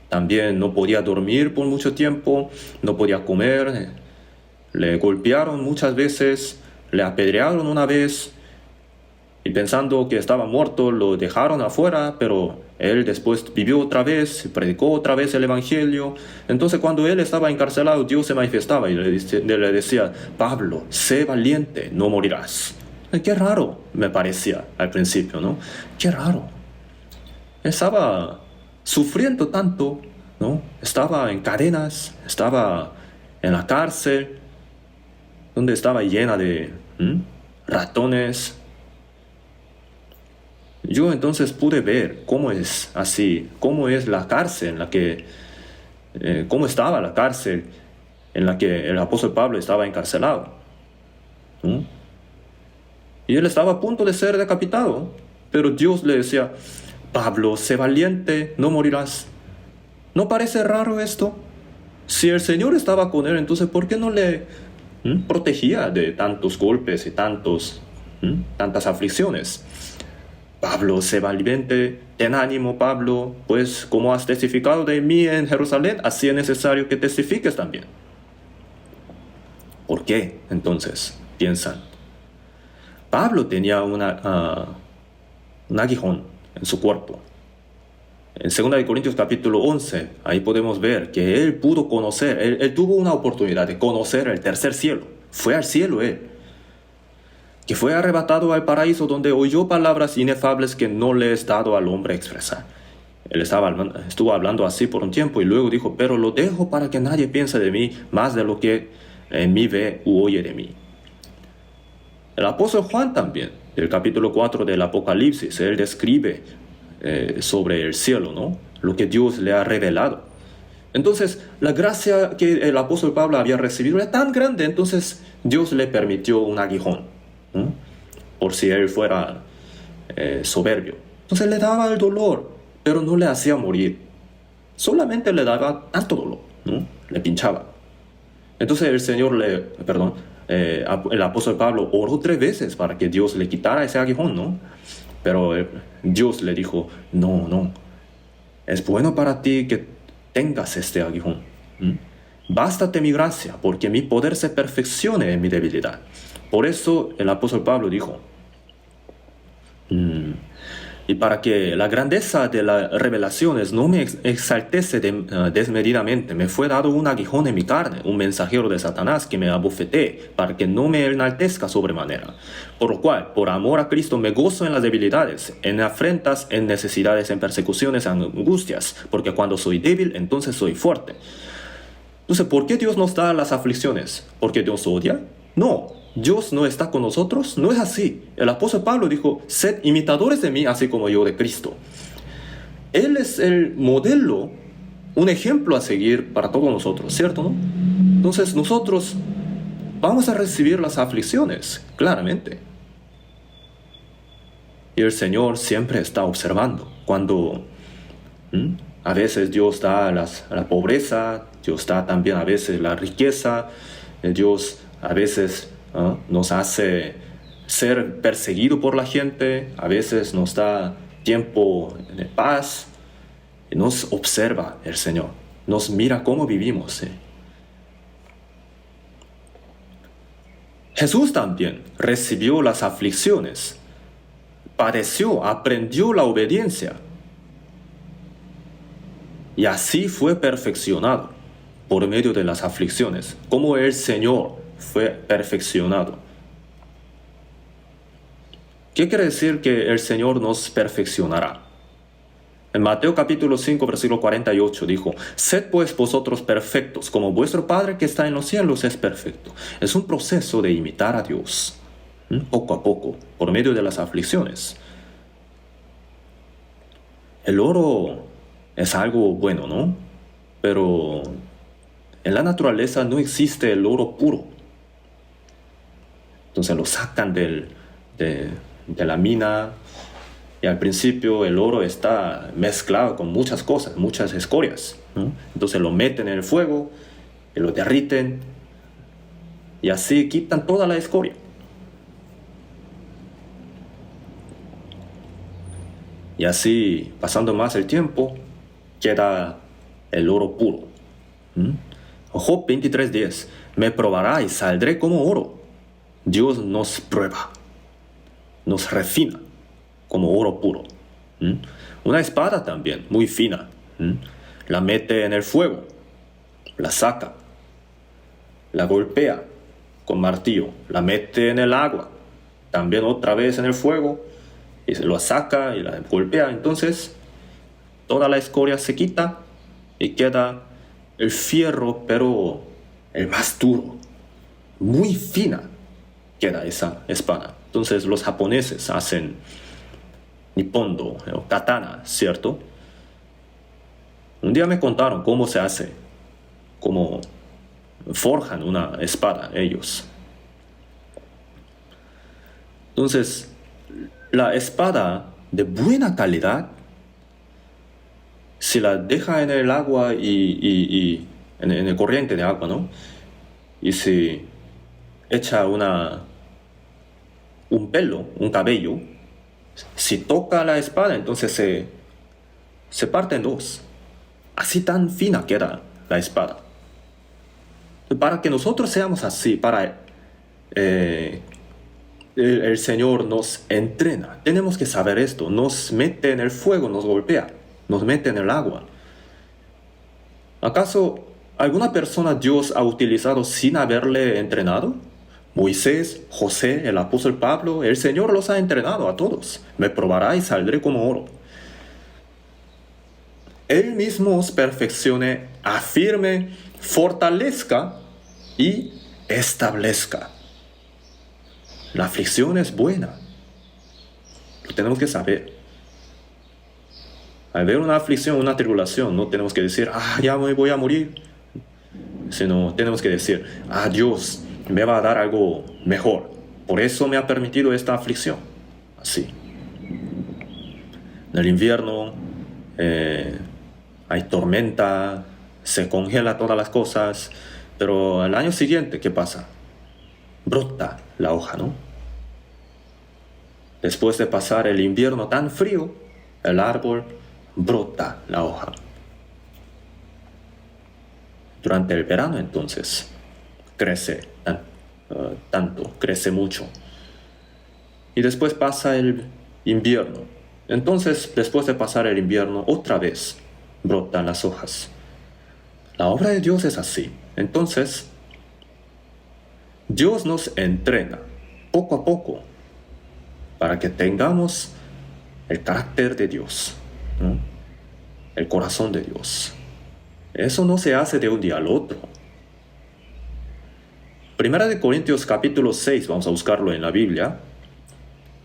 también no podía dormir por mucho tiempo, no podía comer, le golpearon muchas veces, le apedrearon una vez, y pensando que estaba muerto lo dejaron afuera, pero él después vivió otra vez, predicó otra vez el Evangelio. Entonces cuando él estaba encarcelado, Dios se manifestaba y le decía: Pablo, sé valiente, no morirás. Qué raro me parecía al principio, ¿no? Qué raro. Estaba sufriendo tanto, ¿no? Estaba en cadenas, estaba en la cárcel, donde estaba llena de ratones. Yo entonces pude ver cómo es así, cómo es la cárcel en la que, cómo estaba la cárcel en la que el apóstol Pablo estaba encarcelado. Y él estaba a punto de ser decapitado, pero Dios le decía: Pablo, sé valiente, no morirás. ¿No parece raro esto? Si el Señor estaba con él, entonces ¿por qué no le protegía de tantos golpes y tantas aflicciones? Pablo, sé valiente, ten ánimo, Pablo, pues como has testificado de mí en Jerusalén, así es necesario que testifiques también. ¿Por qué, entonces, piensan? Pablo tenía un aguijón en su cuerpo. En 2 Corintios capítulo 11, ahí podemos ver que él pudo conocer, él tuvo una oportunidad de conocer el tercer cielo. Fue al cielo él, que fue arrebatado al paraíso, donde oyó palabras inefables que no le es dado al hombre expresar. Él estuvo hablando así por un tiempo y luego dijo: pero lo dejo para que nadie piense de mí más de lo que en mí ve u oye de mí. El apóstol Juan también, del capítulo 4 del Apocalipsis, él describe sobre el cielo, ¿no? Lo que Dios le ha revelado. Entonces, la gracia que el apóstol Pablo había recibido era tan grande, entonces Dios le permitió un aguijón, ¿no? Por si él fuera soberbio. Entonces le daba el dolor, pero no le hacía morir. Solamente le daba tanto dolor, ¿no? Le pinchaba. Entonces el Señor el apóstol Pablo oró 3 veces para que Dios le quitara ese aguijón, ¿no? Pero Dios le dijo: no, es bueno para ti que tengas este aguijón. Bástate mi gracia, porque mi poder se perfeccione en mi debilidad. Por eso el apóstol Pablo dijo: y para que la grandeza de las revelaciones no me exaltese desmedidamente, me fue dado un aguijón en mi carne, un mensajero de Satanás que me abofetee, para que no me enaltezca sobremanera. Por lo cual, por amor a Cristo, me gozo en las debilidades, en afrentas, en necesidades, en persecuciones, en angustias, porque cuando soy débil, entonces soy fuerte. Entonces, ¿por qué Dios nos da las aflicciones? ¿Porque Dios odia? No. ¿Dios no está con nosotros? No es así. El apóstol Pablo dijo: sed imitadores de mí, así como yo de Cristo. Él es el modelo, un ejemplo a seguir para todos nosotros, ¿cierto, no? Entonces nosotros vamos a recibir las aflicciones, claramente. Y el Señor siempre está observando. Cuando a veces Dios da la pobreza, Dios da también a veces la riqueza, Dios a veces nos hace ser perseguido por la gente, a veces nos da tiempo de paz, y nos observa el Señor, nos mira cómo vivimos. Jesús también recibió las aflicciones, padeció, aprendió la obediencia, y así fue perfeccionado por medio de las aflicciones, como el Señor fue perfeccionado. ¿Qué quiere decir que el Señor nos perfeccionará? En Mateo capítulo 5, versículo 48 dijo: «Sed pues vosotros perfectos, como vuestro Padre que está en los cielos es perfecto». Es un proceso de imitar a Dios, poco a poco, por medio de las aflicciones. El oro es algo bueno, ¿no? Pero en la naturaleza no existe el oro puro. Entonces lo sacan de la mina, y al principio el oro está mezclado con muchas cosas, muchas escorias, ¿no? Entonces lo meten en el fuego y lo derriten, y así quitan toda la escoria. Y así, pasando más el tiempo, queda el oro puro. Job 23:10: «Me probará y saldré como oro». Dios nos prueba, nos refina como oro puro. Una espada también, muy fina. La mete en el fuego, la saca, la golpea con martillo, la mete en el agua, también otra vez en el fuego, y se lo saca y la golpea. Entonces toda la escoria se quita y queda el fierro, pero el más duro, muy fina queda esa espada. Entonces los japoneses hacen nippondo o katana, ¿cierto? Un día me contaron cómo se hace, cómo forjan una espada ellos. Entonces, la espada de buena calidad, si la deja en el agua y en el corriente de agua, ¿no? Y si echa un pelo, un cabello, si toca la espada, entonces se parte en dos. Así tan fina queda la espada. Para que nosotros seamos así, el Señor nos entrena. Tenemos que saber esto. Nos mete en el fuego, nos golpea, nos mete en el agua. ¿Acaso alguna persona Dios ha utilizado sin haberle entrenado? Moisés, José, el apóstol Pablo, el Señor los ha entrenado a todos. Me probará y saldré como oro. Él mismo os perfeccione, afirme, fortalezca y establezca. La aflicción es buena. Lo tenemos que saber. Al ver una aflicción, una tribulación, no tenemos que decir: ya me voy a morir. Sino tenemos que decir: Dios me va a dar algo mejor. Por eso me ha permitido esta aflicción. Así. En el invierno hay tormenta, se congela todas las cosas, pero al año siguiente, ¿qué pasa? Brota la hoja, ¿no? Después de pasar el invierno tan frío, el árbol brota la hoja. Durante el verano, entonces, crece tanto, crece mucho. Y después pasa el invierno. Entonces, después de pasar el invierno, otra vez brotan las hojas. La obra de Dios es así. Entonces, Dios nos entrena poco a poco para que tengamos el carácter de Dios, ¿no? El corazón de Dios. Eso no se hace de un día al otro. Primera de Corintios capítulo 6, vamos a buscarlo en la Biblia.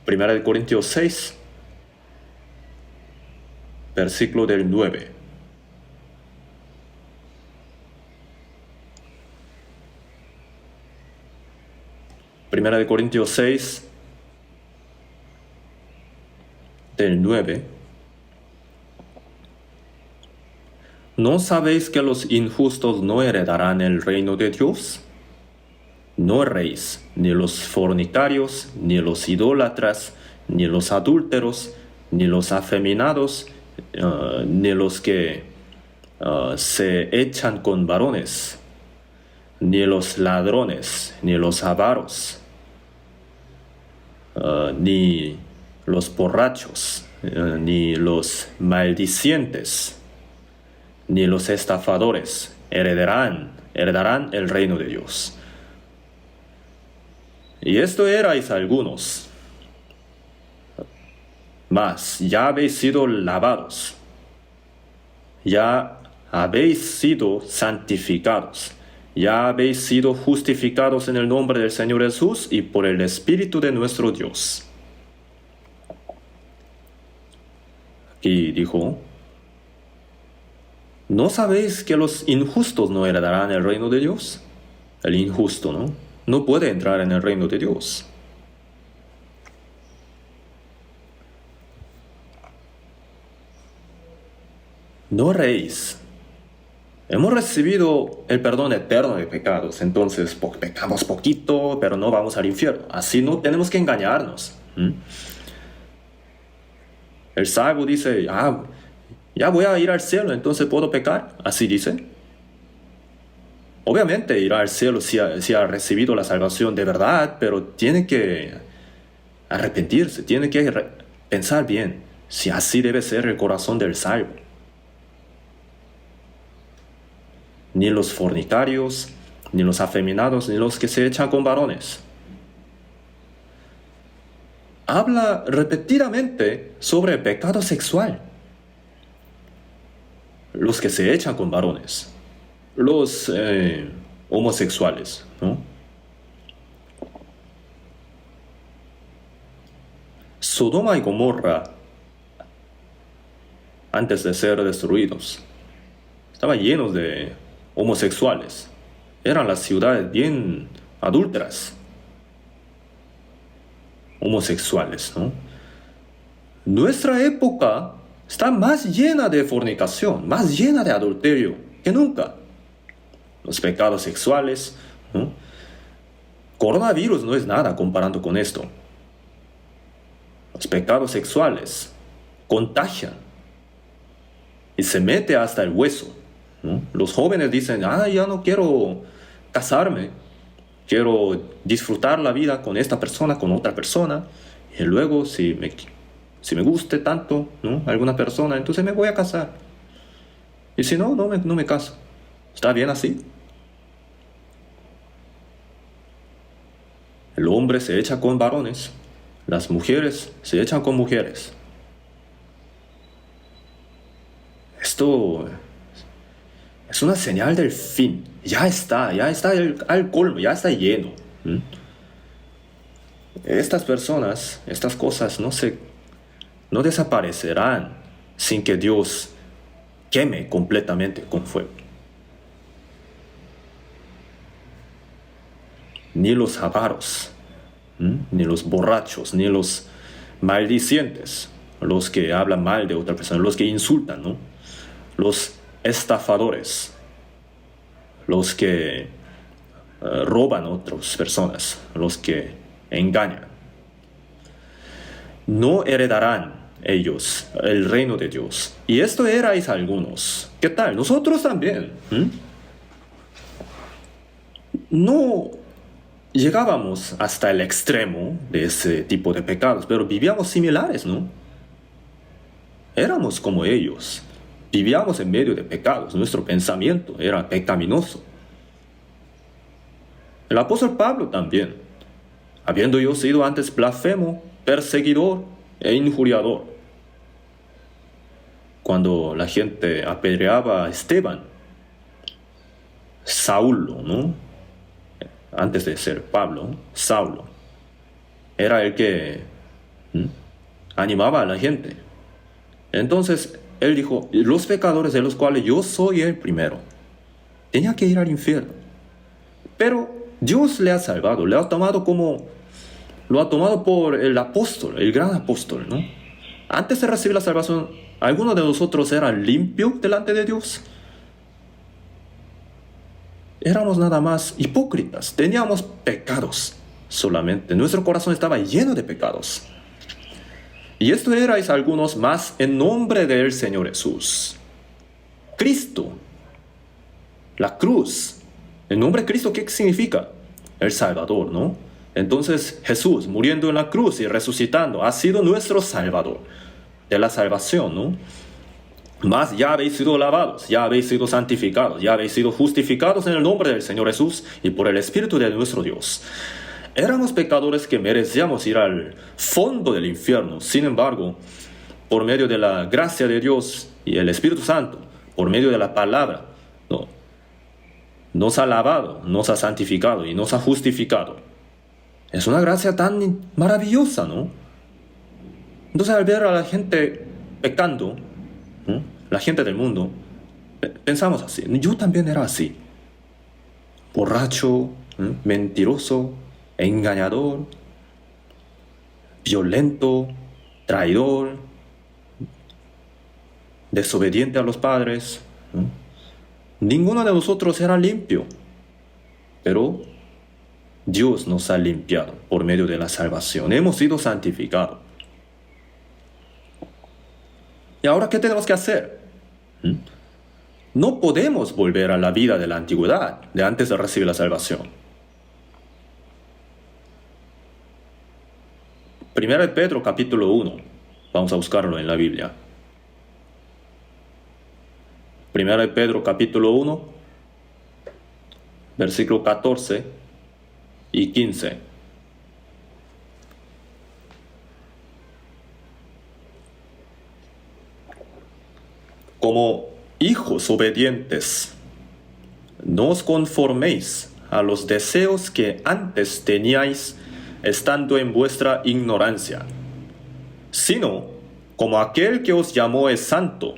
Primera de Corintios 6, versículo del 9. Primera de Corintios 6, del 9. ¿No sabéis que los injustos no heredarán el reino de Dios? No erréis, ni los fornicarios, ni los idólatras, ni los adúlteros, ni los afeminados, ni los que se echan con varones, ni los ladrones, ni los avaros, ni los borrachos, ni los maldicientes, ni los estafadores heredarán el reino de Dios. Y esto erais algunos, mas ya habéis sido lavados, ya habéis sido santificados, ya habéis sido justificados en el nombre del Señor Jesús y por el Espíritu de nuestro Dios. Aquí dijo, ¿no sabéis que los injustos no heredarán el reino de Dios? El injusto, no puede entrar en el reino de Dios. No erréis. Hemos recibido el perdón eterno de pecados, entonces pecamos poquito, pero no vamos al infierno. Así no tenemos que engañarnos. El sabio dice, ya voy a ir al cielo, entonces puedo pecar. Así dice. Obviamente irá al cielo si ha recibido la salvación de verdad, pero tiene que arrepentirse, tiene que pensar bien si así debe ser el corazón del salvo. Ni los fornicarios, ni los afeminados, ni los que se echan con varones. Habla repetidamente sobre el pecado sexual. Los que se echan con varones. Los homosexuales, Sodoma y Gomorra, antes de ser destruidos, estaban llenos de homosexuales. Eran las ciudades bien adúlteras. Homosexuales, Nuestra época está más llena de fornicación, más llena de adulterio que nunca. Los pecados sexuales, Coronavirus no es nada comparando con esto. Los pecados sexuales contagian y se mete hasta el hueso. Los jóvenes dicen, ya no quiero casarme, quiero disfrutar la vida con esta persona, con otra persona, y luego si me guste tanto, alguna persona, entonces me voy a casar. Y si no me caso. ¿Está bien así? El hombre se echa con varones, las mujeres se echan con mujeres. Esto es una señal del fin. Ya está al colmo, ya está lleno. Estas personas, estas cosas no desaparecerán sin que Dios queme completamente con fuego. Ni los avaros, ni los borrachos, ni los maldicientes, los que hablan mal de otra persona, los que insultan, los estafadores, los que roban a otras personas, los que engañan. No heredarán ellos el reino de Dios. Y esto erais algunos. ¿Qué tal? Nosotros también. No llegábamos hasta el extremo de ese tipo de pecados, pero vivíamos similares, Éramos como ellos. Vivíamos en medio de pecados. Nuestro pensamiento era pecaminoso. El apóstol Pablo también, habiendo yo sido antes blasfemo, perseguidor e injuriador. Cuando la gente apedreaba a Esteban, Saulo, antes de ser Pablo, Saulo, era el que animaba a la gente. Entonces él dijo, los pecadores de los cuales yo soy el primero, tenía que ir al infierno. Pero Dios le ha salvado, lo ha tomado por el apóstol, el gran apóstol, ¿no? Antes de recibir la salvación, ¿alguno de nosotros era limpio delante de Dios? Éramos nada más hipócritas, teníamos pecados solamente. Nuestro corazón estaba lleno de pecados. Y esto erais algunos más en nombre del Señor Jesús. Cristo, la cruz. El nombre Cristo, ¿qué significa? El Salvador, ¿no? Entonces Jesús, muriendo en la cruz y resucitando, ha sido nuestro Salvador de la salvación, ¿no? Mas ya habéis sido lavados, ya habéis sido santificados, ya habéis sido justificados en el nombre del Señor Jesús y por el Espíritu de nuestro Dios. Éramos pecadores que merecíamos ir al fondo del infierno. Sin embargo, por medio de la gracia de Dios y el Espíritu Santo, por medio de la palabra, ¿no?, nos ha lavado, nos ha santificado y nos ha justificado. Es una gracia tan maravillosa, ¿no? Entonces, al ver a la gente pecando, ¿no?, la gente del mundo, pensamos así. Yo también era así. Borracho, mentiroso, engañador, violento, traidor, desobediente a los padres, ¿no? Ninguno de nosotros era limpio, pero Dios nos ha limpiado por medio de la salvación. Hemos sido santificados. ¿Y ahora qué tenemos que hacer? No podemos volver a la vida de la antigüedad, de antes de recibir la salvación. 1 Pedro capítulo 1. Vamos a buscarlo en la Biblia. 1 Pedro capítulo 1, versículo 14 y 15. Como hijos obedientes, no os conforméis a los deseos que antes teníais estando en vuestra ignorancia, sino como aquel que os llamó es santo,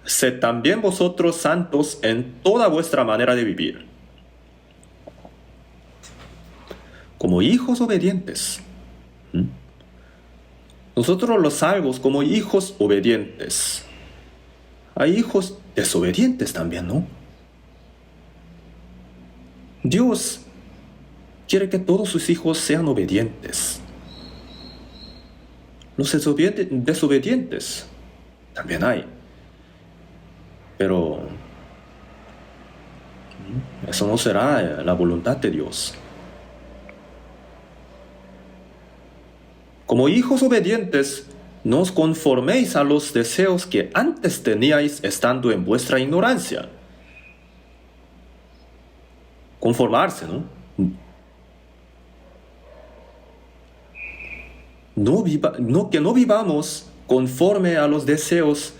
sed también vosotros santos en toda vuestra manera de vivir. Como hijos obedientes. Nosotros los salvos como hijos obedientes. Hay hijos desobedientes también, ¿no? Dios quiere que todos sus hijos sean obedientes. Los desobedientes también hay. Pero eso no será la voluntad de Dios. Como hijos obedientes, no os conforméis a los deseos que antes teníais estando en vuestra ignorancia. Conformarse, ¿no? Que no vivamos conforme a los deseos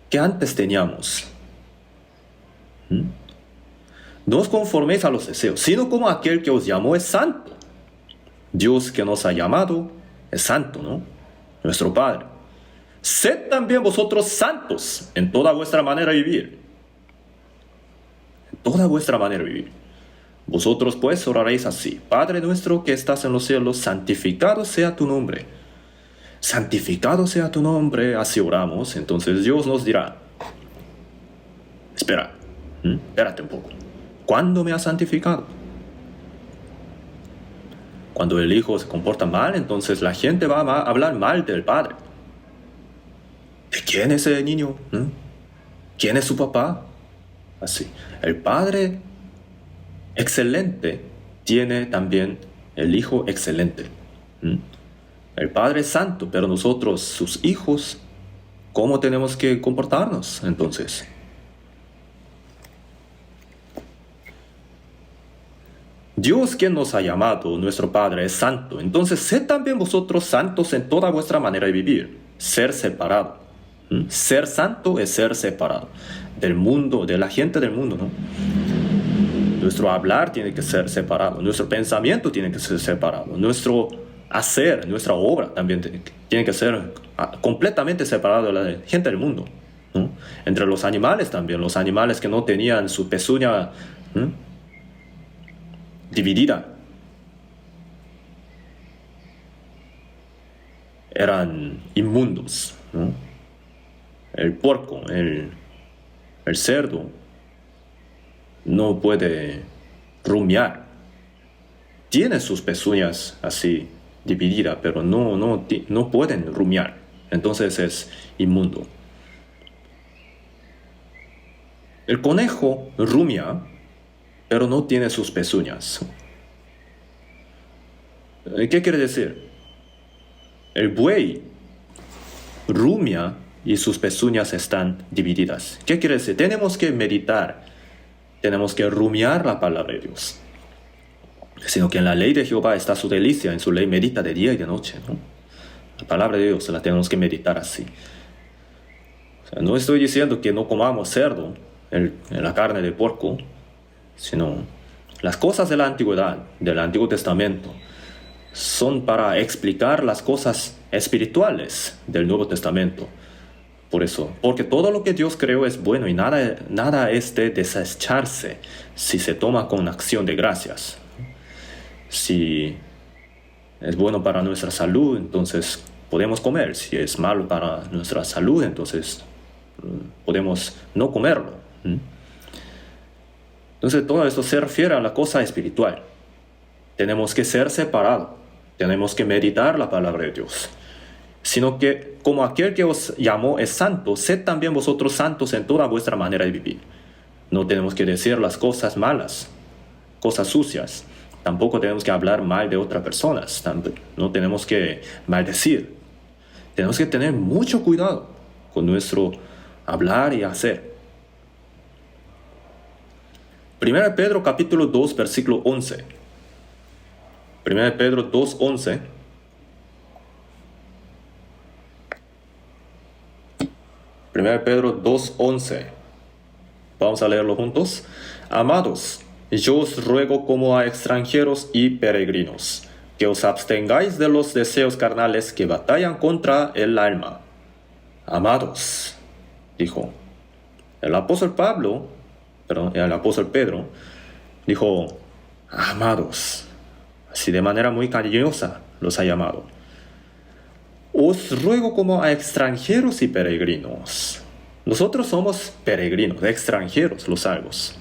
que antes teníamos. No os conforméis a los deseos, sino como aquel que os llamó es santo. Dios que nos ha llamado es santo, ¿no? Nuestro Padre. Sed también vosotros santos en toda vuestra manera de vivir. En toda vuestra manera de vivir. Vosotros pues oraréis así: Padre nuestro que estás en los cielos, santificado sea tu nombre. Santificado sea tu nombre, así oramos. Entonces Dios nos dirá: espérate un poco. ¿Cuándo me has santificado? Cuando el hijo se comporta mal, entonces la gente va a hablar mal del padre. ¿De quién es ese niño? ¿Quién es su papá? Así. El padre excelente tiene también el hijo excelente. El Padre es santo, pero nosotros, sus hijos, ¿cómo tenemos que comportarnos entonces? Dios quien nos ha llamado, nuestro Padre, es santo. Entonces, sed también vosotros santos en toda vuestra manera de vivir. Ser separado. Ser santo es ser separado del mundo, de la gente del mundo, ¿no? Nuestro hablar tiene que ser separado. Nuestro pensamiento tiene que ser separado. Nuestro hacer, nuestra obra también tiene que ser completamente separado de la gente del mundo, ¿no? Entre los animales también. Los animales que no tenían su pezuña dividida. Eran inmundos, ¿no? El puerco, el cerdo, no puede rumiar. Tiene sus pezuñas así divididas, pero no pueden rumiar. Entonces es inmundo. El conejo rumia, pero no tiene sus pezuñas. ¿Qué quiere decir? El buey rumia y sus pezuñas están divididas. ¿Qué quiere decir? Tenemos que meditar, tenemos que rumiar la palabra de Dios. Sino que en la ley de Jehová está su delicia, en su ley medita de día y de noche, ¿no? La palabra de Dios la tenemos que meditar así. O sea, no estoy diciendo que no comamos cerdo, la carne de puerco, sino las cosas de la antigüedad, del Antiguo Testamento, son para explicar las cosas espirituales del Nuevo Testamento. Por eso, porque todo lo que Dios creó es bueno y nada es de desecharse si se toma con acción de gracias. Si es bueno para nuestra salud, entonces podemos comer. Si es malo para nuestra salud, entonces podemos no comerlo. Entonces todo esto se refiere a la cosa espiritual. Tenemos que ser separados. Tenemos que meditar la palabra de Dios. Sino que como aquel que os llamó es santo, sed también vosotros santos en toda vuestra manera de vivir. No tenemos que decir las cosas malas, cosas sucias. Tampoco tenemos que hablar mal de otras personas. No tenemos que maldecir. Tenemos que tener mucho cuidado con nuestro hablar y hacer. 1 Pedro capítulo 2, versículo 11. 1 Pedro 2, 11. 1 Pedro 2, 11. Vamos a leerlo juntos. Amados, yo os ruego como a extranjeros y peregrinos, que os abstengáis de los deseos carnales que batallan contra el alma. Amados, dijo. El apóstol Pedro, dijo, amados, así de manera muy cariñosa los ha llamado. Os ruego como a extranjeros y peregrinos. Nosotros somos peregrinos, extranjeros, los salvos.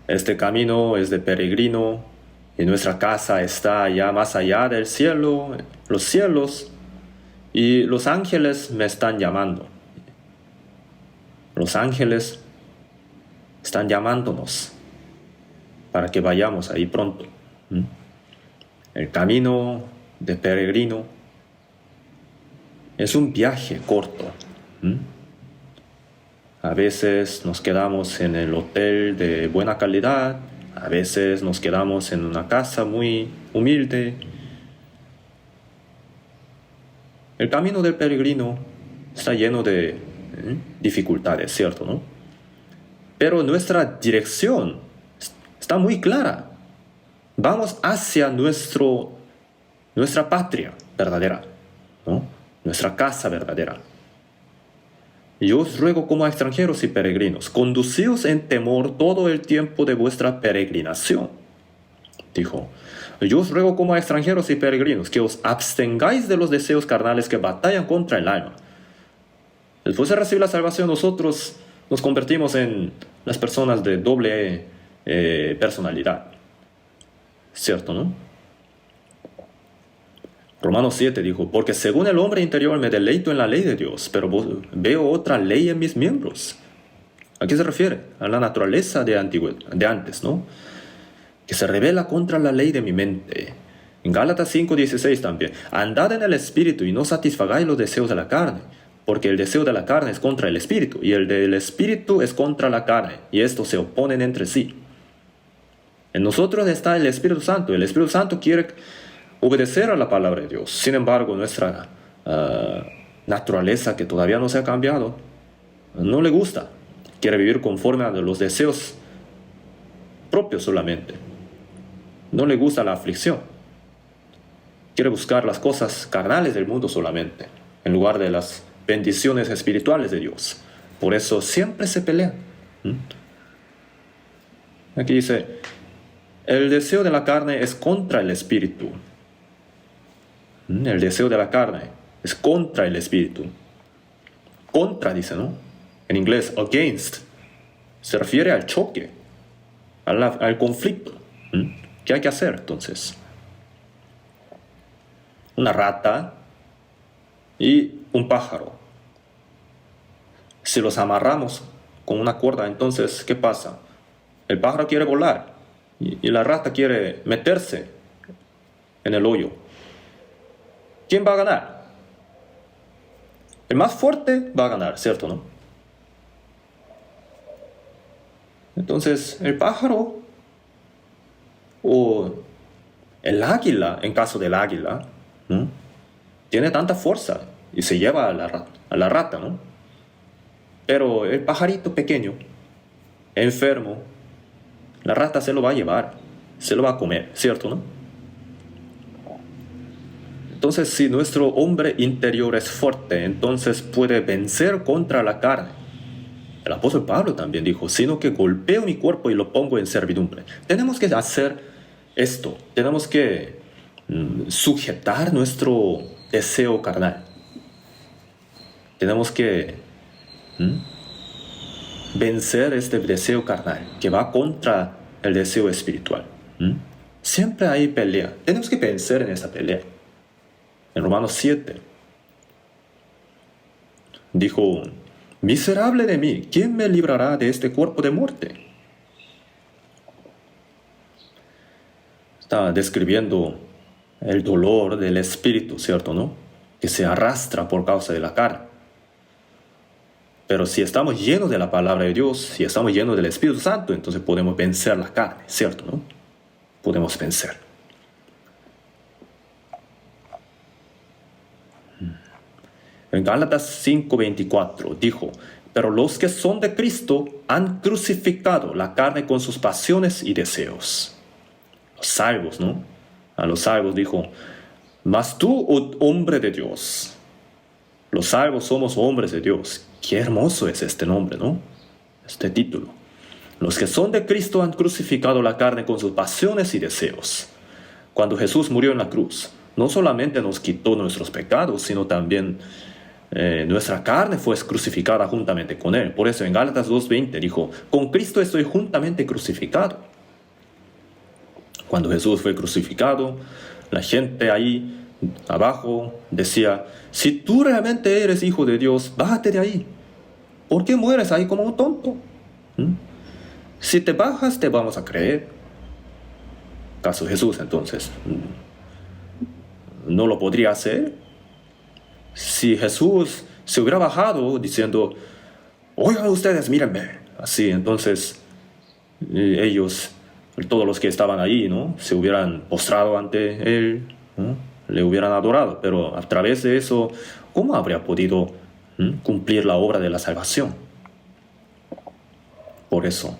Este camino es de peregrino y nuestra casa está allá más allá del cielo, los cielos, y los ángeles me están llamando. Los ángeles están llamándonos para que vayamos ahí pronto. El camino de peregrino es un viaje corto. A veces nos quedamos en el hotel de buena calidad, a veces nos quedamos en una casa muy humilde. El camino del peregrino está lleno de dificultades, ¿cierto, no? Pero nuestra dirección está muy clara. Vamos hacia nuestra patria verdadera, ¿no? Nuestra casa verdadera. Yo os ruego como a extranjeros y peregrinos, conducíos en temor todo el tiempo de vuestra peregrinación. Dijo, yo os ruego como a extranjeros y peregrinos, que os abstengáis de los deseos carnales que batallan contra el alma. Después de recibir la salvación, nosotros nos convertimos en las personas de doble personalidad. ¿Cierto, no? Romanos 7 dijo, porque según el hombre interior me deleito en la ley de Dios, pero veo otra ley en mis miembros. ¿A qué se refiere? A la naturaleza de antes, ¿no? Que se revela contra la ley de mi mente. En Gálatas 5:16 también, andad en el espíritu y no satisfagáis los deseos de la carne, porque el deseo de la carne es contra el espíritu, y el del espíritu es contra la carne, y estos se oponen entre sí. En nosotros está el Espíritu Santo. El Espíritu Santo quiere obedecer a la palabra de Dios. Sin embargo, nuestra naturaleza, que todavía no se ha cambiado, no le gusta. Quiere vivir conforme a los deseos propios solamente. No le gusta la aflicción. Quiere buscar las cosas carnales del mundo solamente, en lugar de las bendiciones espirituales de Dios. Por eso siempre se pelean. Aquí dice, el deseo de la carne es contra el espíritu. El deseo de la carne es contra el espíritu. Contra, dice, ¿no? En inglés, against. Se refiere al choque, al conflicto. ¿Qué hay que hacer entonces? Una rata y un pájaro. Si los amarramos con una cuerda, entonces, ¿qué pasa? El pájaro quiere volar y la rata quiere meterse en el hoyo. ¿Quién va a ganar? El más fuerte va a ganar, ¿cierto, no? Entonces, el pájaro o el águila, en caso del águila, ¿no? Tiene tanta fuerza y se lleva a la rata, ¿no? Pero el pajarito pequeño, enfermo, la rata se lo va a llevar, se lo va a comer, ¿cierto, no? Entonces, si nuestro hombre interior es fuerte, entonces puede vencer contra la carne. El apóstol Pablo también dijo, sino que golpeo mi cuerpo y lo pongo en servidumbre. Tenemos que hacer esto, tenemos que sujetar nuestro deseo carnal. Tenemos que vencer este deseo carnal que va contra el deseo espiritual. Siempre hay pelea. Tenemos que vencer en esa pelea. En Romanos 7 dijo, miserable de mí, ¿quién me librará de este cuerpo de muerte? Está describiendo el dolor del espíritu, ¿cierto, no? Que se arrastra por causa de la carne. Pero si estamos llenos de la palabra de Dios, si estamos llenos del Espíritu Santo, entonces podemos vencer la carne, ¿cierto, no? Podemos vencer. En Gálatas 5:24 dijo, pero los que son de Cristo han crucificado la carne con sus pasiones y deseos. Los salvos, ¿no? A los salvos dijo, mas tú, oh hombre de Dios. Los salvos somos hombres de Dios. Qué hermoso es este nombre, ¿no? Este título. Los que son de Cristo han crucificado la carne con sus pasiones y deseos. Cuando Jesús murió en la cruz, no solamente nos quitó nuestros pecados, sino también nuestra carne fue crucificada juntamente con Él. Por eso en Gálatas 2:20 dijo, con Cristo estoy juntamente crucificado. Cuando Jesús fue crucificado, la gente ahí abajo decía, si tú realmente eres hijo de Dios, bájate de ahí. ¿Por qué mueres ahí como un tonto? Si te bajas, te vamos a creer. ¿Acaso Jesús entonces no lo podría hacer? Si Jesús se hubiera bajado diciendo, oigan ustedes, mírenme, así, entonces ellos, todos los que estaban ahí, ¿no? Se hubieran postrado ante Él, ¿no? Le hubieran adorado, pero a través de eso, ¿cómo habría podido cumplir la obra de la salvación? Por eso,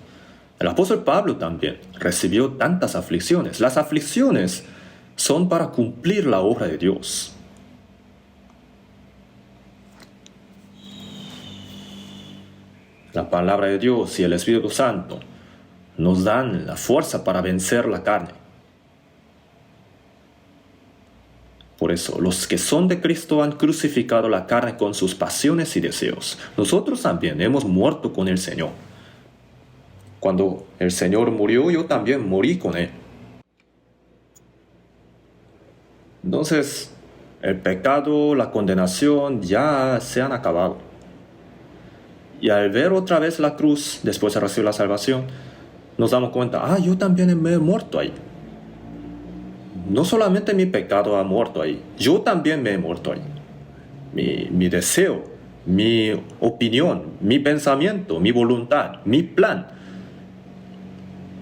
el apóstol Pablo también recibió tantas aflicciones. Las aflicciones son para cumplir la obra de Dios. La palabra de Dios y el Espíritu Santo nos dan la fuerza para vencer la carne. Por eso, los que son de Cristo han crucificado la carne con sus pasiones y deseos. Nosotros también hemos muerto con el Señor. Cuando el Señor murió, yo también morí con Él. Entonces, el pecado, la condenación ya se han acabado. Y al ver otra vez la cruz, después de recibir la salvación, nos damos cuenta, yo también me he muerto ahí. No solamente mi pecado ha muerto ahí, yo también me he muerto ahí. Mi deseo, mi opinión, mi pensamiento, mi voluntad, mi plan,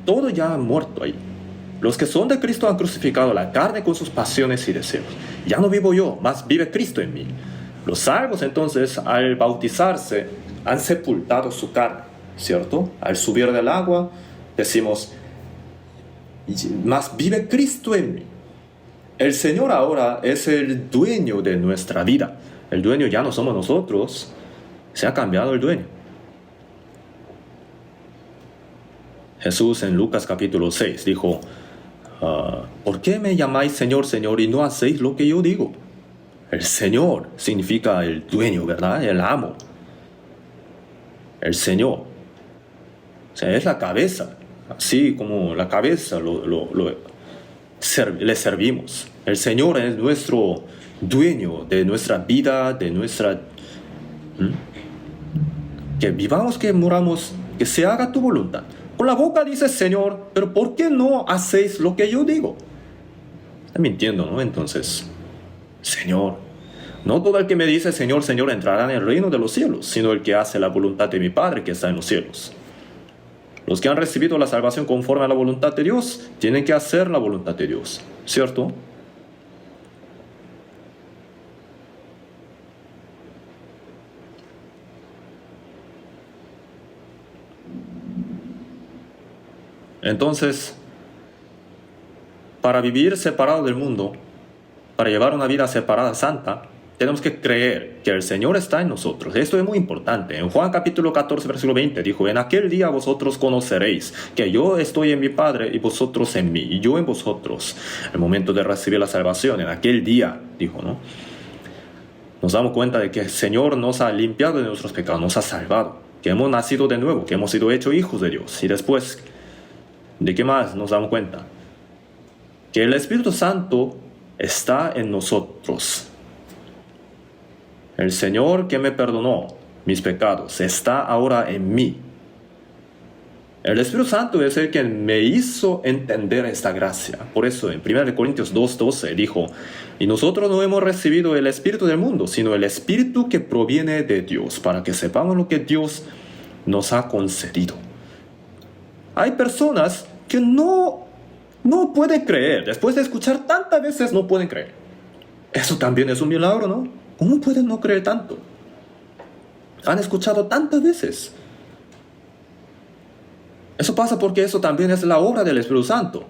todo ya ha muerto ahí. Los que son de Cristo han crucificado la carne con sus pasiones y deseos. Ya no vivo yo, mas vive Cristo en mí. Los salvos entonces, al bautizarse, han sepultado su carne, ¿cierto? Al subir del agua, decimos, mas vive Cristo en mí. El Señor ahora es el dueño de nuestra vida. El dueño ya no somos nosotros, se ha cambiado el dueño. Jesús en Lucas capítulo 6 dijo, ¿por qué me llamáis Señor, Señor y no hacéis lo que yo digo? El Señor significa el dueño, ¿verdad? El amo. El Señor. O sea, es la cabeza. Así como la cabeza le servimos. El Señor es nuestro dueño de nuestra vida, de nuestra... Que vivamos, que moramos, que se haga tu voluntad. Con la boca dices Señor, pero ¿por qué no hacéis lo que yo digo? Está mintiendo, ¿no? Entonces, Señor. No todo el que me dice Señor, Señor entrará en el reino de los cielos, sino el que hace la voluntad de mi Padre que está en los cielos. Los que han recibido la salvación conforme a la voluntad de Dios, tienen que hacer la voluntad de Dios, ¿cierto? Entonces, para vivir separado del mundo, para llevar una vida separada, santa, tenemos que creer que el Señor está en nosotros. Esto es muy importante. En Juan capítulo 14, versículo 20 dijo, en aquel día vosotros conoceréis que yo estoy en mi Padre y vosotros en mí, y yo en vosotros. El momento de recibir la salvación, en aquel día, dijo, ¿no? Nos damos cuenta de que el Señor nos ha limpiado de nuestros pecados, nos ha salvado, que hemos nacido de nuevo, que hemos sido hechos hijos de Dios. Y después, ¿de qué más nos damos cuenta? Que el Espíritu Santo está en nosotros. El Señor que me perdonó mis pecados está ahora en mí. El Espíritu Santo es el que me hizo entender esta gracia. Por eso en 1 Corintios 2:12 dijo, y nosotros no hemos recibido el Espíritu del mundo, sino el Espíritu que proviene de Dios, para que sepamos lo que Dios nos ha concedido. Hay personas que no pueden creer. Después de escuchar tantas veces, no pueden creer. Eso también es un milagro, ¿no? ¿Cómo pueden no creer tanto? Han escuchado tantas veces. Eso pasa porque eso también es la obra del Espíritu Santo.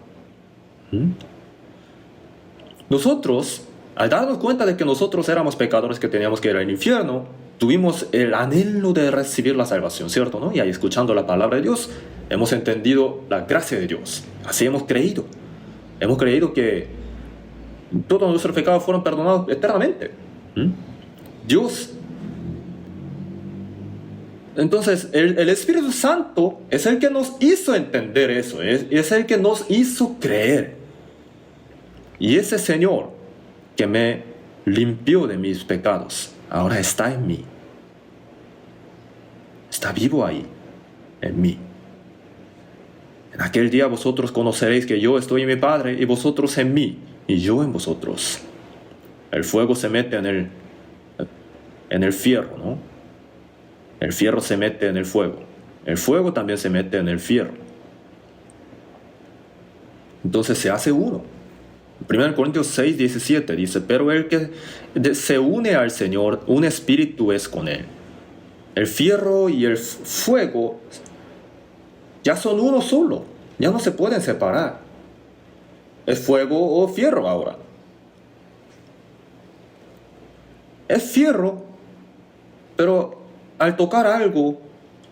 Nosotros, al darnos cuenta de que nosotros éramos pecadores que teníamos que ir al infierno, tuvimos el anhelo de recibir la salvación, ¿cierto? ¿No? Y ahí escuchando la palabra de Dios, hemos entendido la gracia de Dios. Así hemos creído. Hemos creído que todos nuestros pecados fueron perdonados eternamente. Dios. Entonces, el Espíritu Santo es el que nos hizo entender eso, es el que nos hizo creer. Y ese Señor que me limpió de mis pecados, ahora está en mí. Está vivo ahí, en mí. En aquel día vosotros conoceréis que yo estoy en mi Padre y vosotros en mí, y yo en vosotros. El fuego se mete en el fierro, ¿no? El fierro se mete en el fuego. El fuego también se mete en el fierro. Entonces se hace uno. 1 Corintios 6:17 dice, pero el que se une al Señor, un espíritu es con él. El fierro y el fuego ya son uno solo. Ya no se pueden separar. Es fuego o fierro ahora. Es fierro, pero al tocar algo,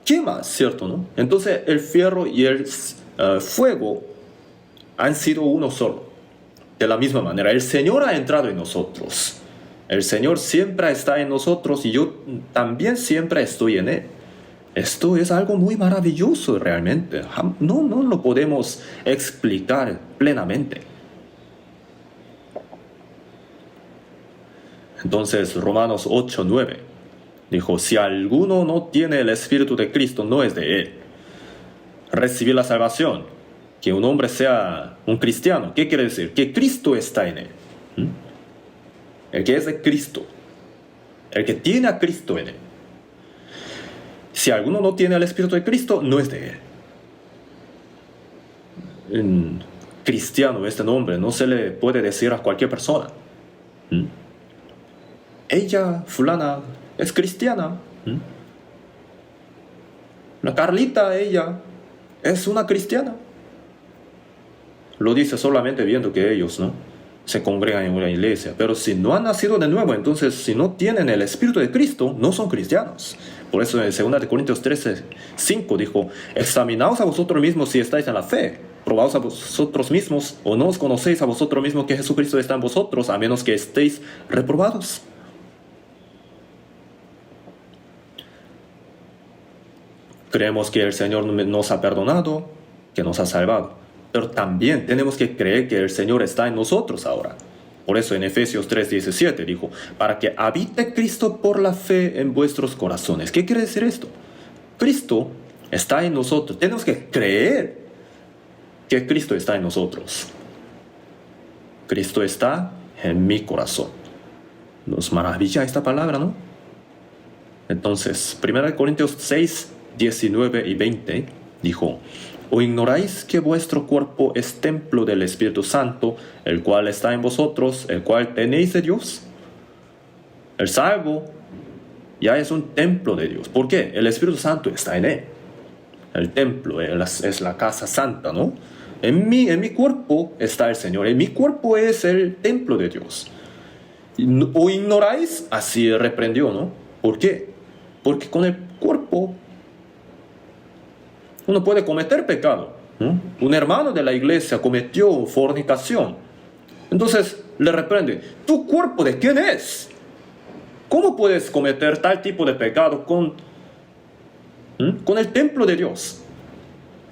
quema, ¿cierto? ¿No? Entonces el fierro y el fuego han sido uno solo. De la misma manera, el Señor ha entrado en nosotros. El Señor siempre está en nosotros y yo también siempre estoy en Él. Esto es algo muy maravilloso realmente. No lo podemos explicar plenamente. Entonces, Romanos 8:9 dijo, si alguno no tiene el Espíritu de Cristo, no es de Él. Recibir la salvación, que un hombre sea un cristiano, ¿qué quiere decir? Que Cristo está en él. El que es de Cristo, el que tiene a Cristo en él. Si alguno no tiene el Espíritu de Cristo, no es de él. En cristiano, este nombre no se le puede decir a cualquier persona. Ella, fulana, es cristiana. La Carlita, ella, es una cristiana. Lo dice solamente viendo que ellos, ¿no? se congregan en una iglesia. Pero si no han nacido de nuevo, entonces si no tienen el Espíritu de Cristo, no son cristianos. Por eso en 2 Corintios 13:5 dijo, examinaos a vosotros mismos si estáis en la fe. Probaos a vosotros mismos, o no os conocéis a vosotros mismos que Jesucristo está en vosotros, a menos que estéis reprobados. Creemos que el Señor nos ha perdonado, que nos ha salvado. Pero también tenemos que creer que el Señor está en nosotros ahora. Por eso en Efesios 3:17 dijo, para que habite Cristo por la fe en vuestros corazones. ¿Qué quiere decir esto? Cristo está en nosotros. Tenemos que creer que Cristo está en nosotros. Cristo está en mi corazón. Nos maravilla esta palabra, ¿no? Entonces, 1 Corintios 6:19 y 20 dijo, ¿o ignoráis que vuestro cuerpo es templo del Espíritu Santo, el cual está en vosotros, el cual tenéis de Dios? El salvo ya es un templo de Dios. ¿Por qué? El Espíritu Santo está en él. El templo es la casa santa, ¿no? En mi cuerpo está el Señor. En mi cuerpo es el templo de Dios. ¿O ignoráis? Así reprendió, ¿no? ¿Por qué? Porque con el cuerpo uno puede cometer pecado, ¿no? Un hermano de la iglesia cometió fornicación. Entonces le reprende, ¿tu cuerpo de quién es? ¿Cómo puedes cometer tal tipo de pecado con el templo de Dios?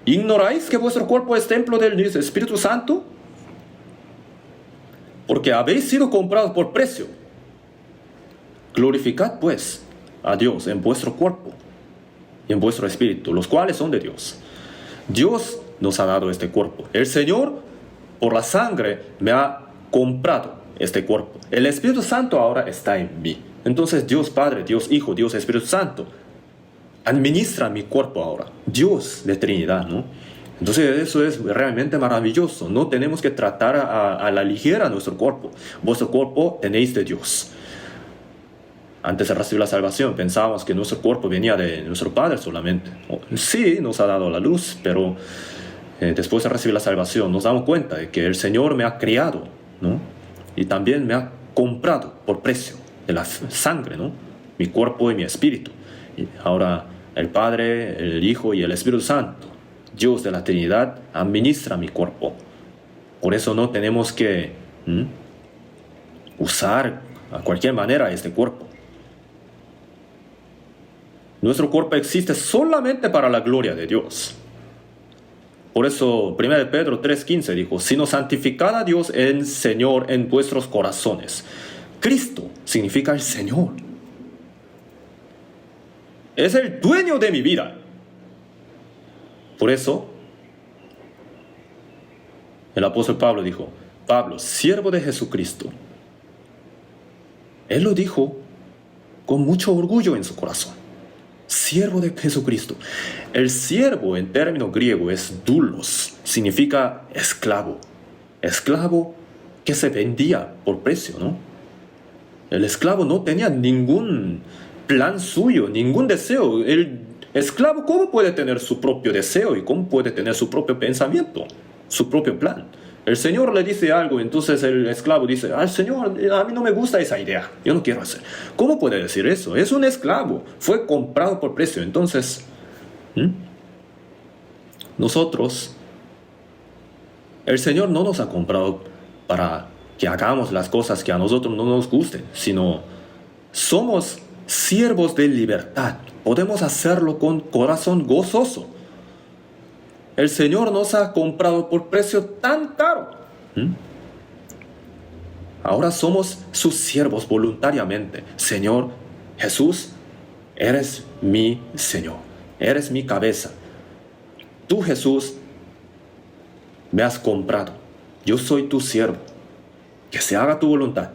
¿Ignoráis que vuestro cuerpo es templo del Espíritu Santo? Porque habéis sido comprados por precio. Glorificad pues a Dios en vuestro cuerpo y en vuestro espíritu, los cuales son de Dios. Dios nos ha dado este cuerpo. El Señor, por la sangre, me ha comprado este cuerpo. El Espíritu Santo ahora está en mí. Entonces Dios Padre, Dios Hijo, Dios Espíritu Santo administra mi cuerpo ahora. Dios de Trinidad, ¿no? Entonces eso es realmente maravilloso. No tenemos que tratar a la ligera nuestro cuerpo. Vuestro cuerpo tenéis de Dios. Antes de recibir la salvación pensábamos que nuestro cuerpo venía de nuestro Padre solamente. Sí, nos ha dado la luz, pero después de recibir la salvación nos damos cuenta de que el Señor me ha criado, ¿no? Y también me ha comprado por precio de la sangre, ¿no? Mi cuerpo y mi espíritu. Y ahora el Padre, el Hijo y el Espíritu Santo, Dios de la Trinidad, administra mi cuerpo. Por eso no tenemos que usar a cualquier manera este cuerpo. Nuestro cuerpo existe solamente para la gloria de Dios. Por eso 1 Pedro 3:15 dijo, sino santificad a Dios en Señor en vuestros corazones. Cristo significa el Señor. Es el dueño de mi vida. Por eso el apóstol Pablo dijo, Pablo, siervo de Jesucristo. Él lo dijo con mucho orgullo en su corazón. Siervo de Jesucristo. El siervo en término griego es doulos, significa esclavo. Esclavo que se vendía por precio, ¿no? El esclavo no tenía ningún plan suyo, ningún deseo. El esclavo, ¿cómo puede tener su propio deseo y cómo puede tener su propio pensamiento, su propio plan? El Señor le dice algo, entonces el esclavo dice, al Señor, a mí no me gusta esa idea, yo no quiero hacer. ¿Cómo puede decir eso? Es un esclavo, fue comprado por precio. Entonces, nosotros, el Señor no nos ha comprado para que hagamos las cosas que a nosotros no nos gusten, sino somos siervos de libertad. Podemos hacerlo con corazón gozoso. El Señor nos ha comprado por precio tan caro. Ahora somos sus siervos voluntariamente. Señor Jesús, eres mi Señor. Eres mi cabeza. Tú, Jesús, me has comprado. Yo soy tu siervo. Que se haga tu voluntad.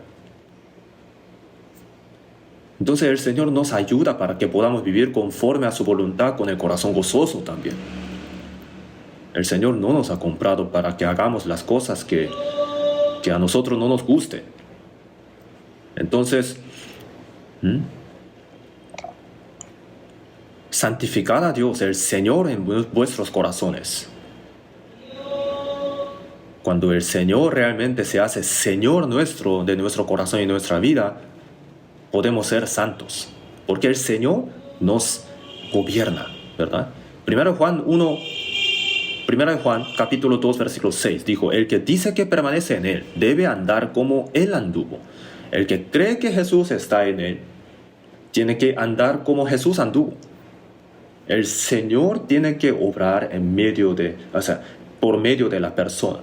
Entonces el Señor nos ayuda para que podamos vivir conforme a su voluntad con el corazón gozoso también. El Señor no nos ha comprado para que hagamos las cosas que a nosotros no nos gusten. Entonces, santificad a Dios, el Señor, en vuestros corazones. Cuando el Señor realmente se hace Señor nuestro, de nuestro corazón y nuestra vida, podemos ser santos, porque el Señor nos gobierna, ¿verdad? Primero Juan capítulo 2, versículo 6, dijo: el que dice que permanece en Él debe andar como Él anduvo. El que cree que Jesús está en Él tiene que andar como Jesús anduvo. El Señor tiene que obrar por medio de la persona.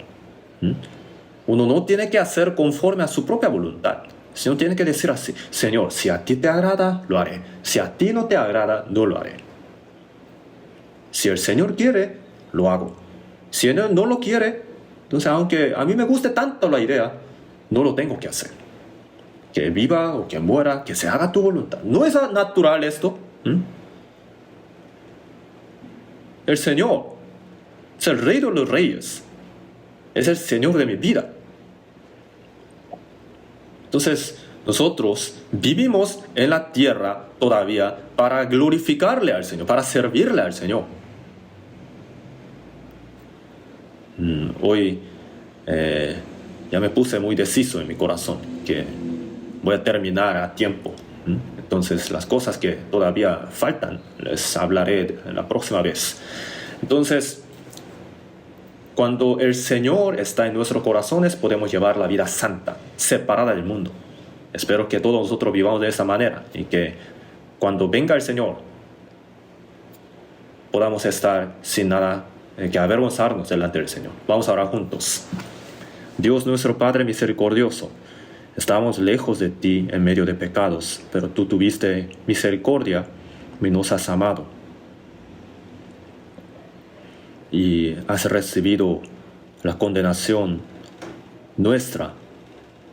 Uno no tiene que hacer conforme a su propia voluntad. El Señor tiene que decir así: Señor, si a ti te agrada, lo haré. Si a ti no te agrada, no lo haré. Si el Señor quiere, lo hago. Si Él no lo quiere, entonces aunque a mí me guste tanto la idea, no lo tengo que hacer. Que viva o que muera, que se haga tu voluntad. ¿No es natural esto? El Señor es el Rey de los Reyes. Es el Señor de mi vida. Entonces, nosotros vivimos en la tierra todavía para glorificarle al Señor, para servirle al Señor. Hoy ya me puse muy deciso en mi corazón que voy a terminar a tiempo. Entonces, las cosas que todavía faltan les hablaré la próxima vez. Entonces, cuando el Señor está en nuestros corazones, podemos llevar la vida santa, separada del mundo. Espero que todos nosotros vivamos de esa manera y que cuando venga el Señor podamos estar sin nada que avergonzarnos delante del Señor. Vamos a orar juntos. Dios nuestro Padre misericordioso, estábamos lejos de ti en medio de pecados, pero tú tuviste misericordia y nos has amado. Y has recibido la condenación nuestra,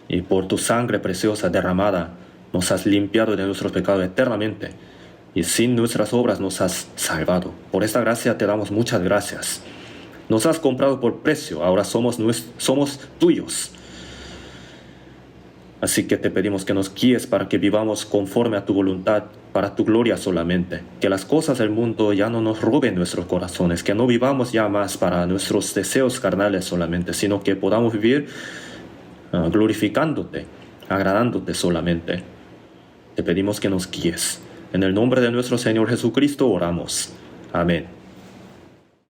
y por tu sangre preciosa derramada nos has limpiado de nuestros pecados eternamente, y sin nuestras obras nos has salvado. Por esta gracia te damos muchas gracias. Nos has comprado por precio, ahora somos tuyos. Así que te pedimos que nos guíes para que vivamos conforme a tu voluntad, para tu gloria solamente. Que las cosas del mundo ya no nos roben nuestros corazones, que no vivamos ya más para nuestros deseos carnales solamente, sino que podamos vivir glorificándote, agradándote solamente. Te pedimos que nos guíes. En el nombre de nuestro Señor Jesucristo oramos. Amén.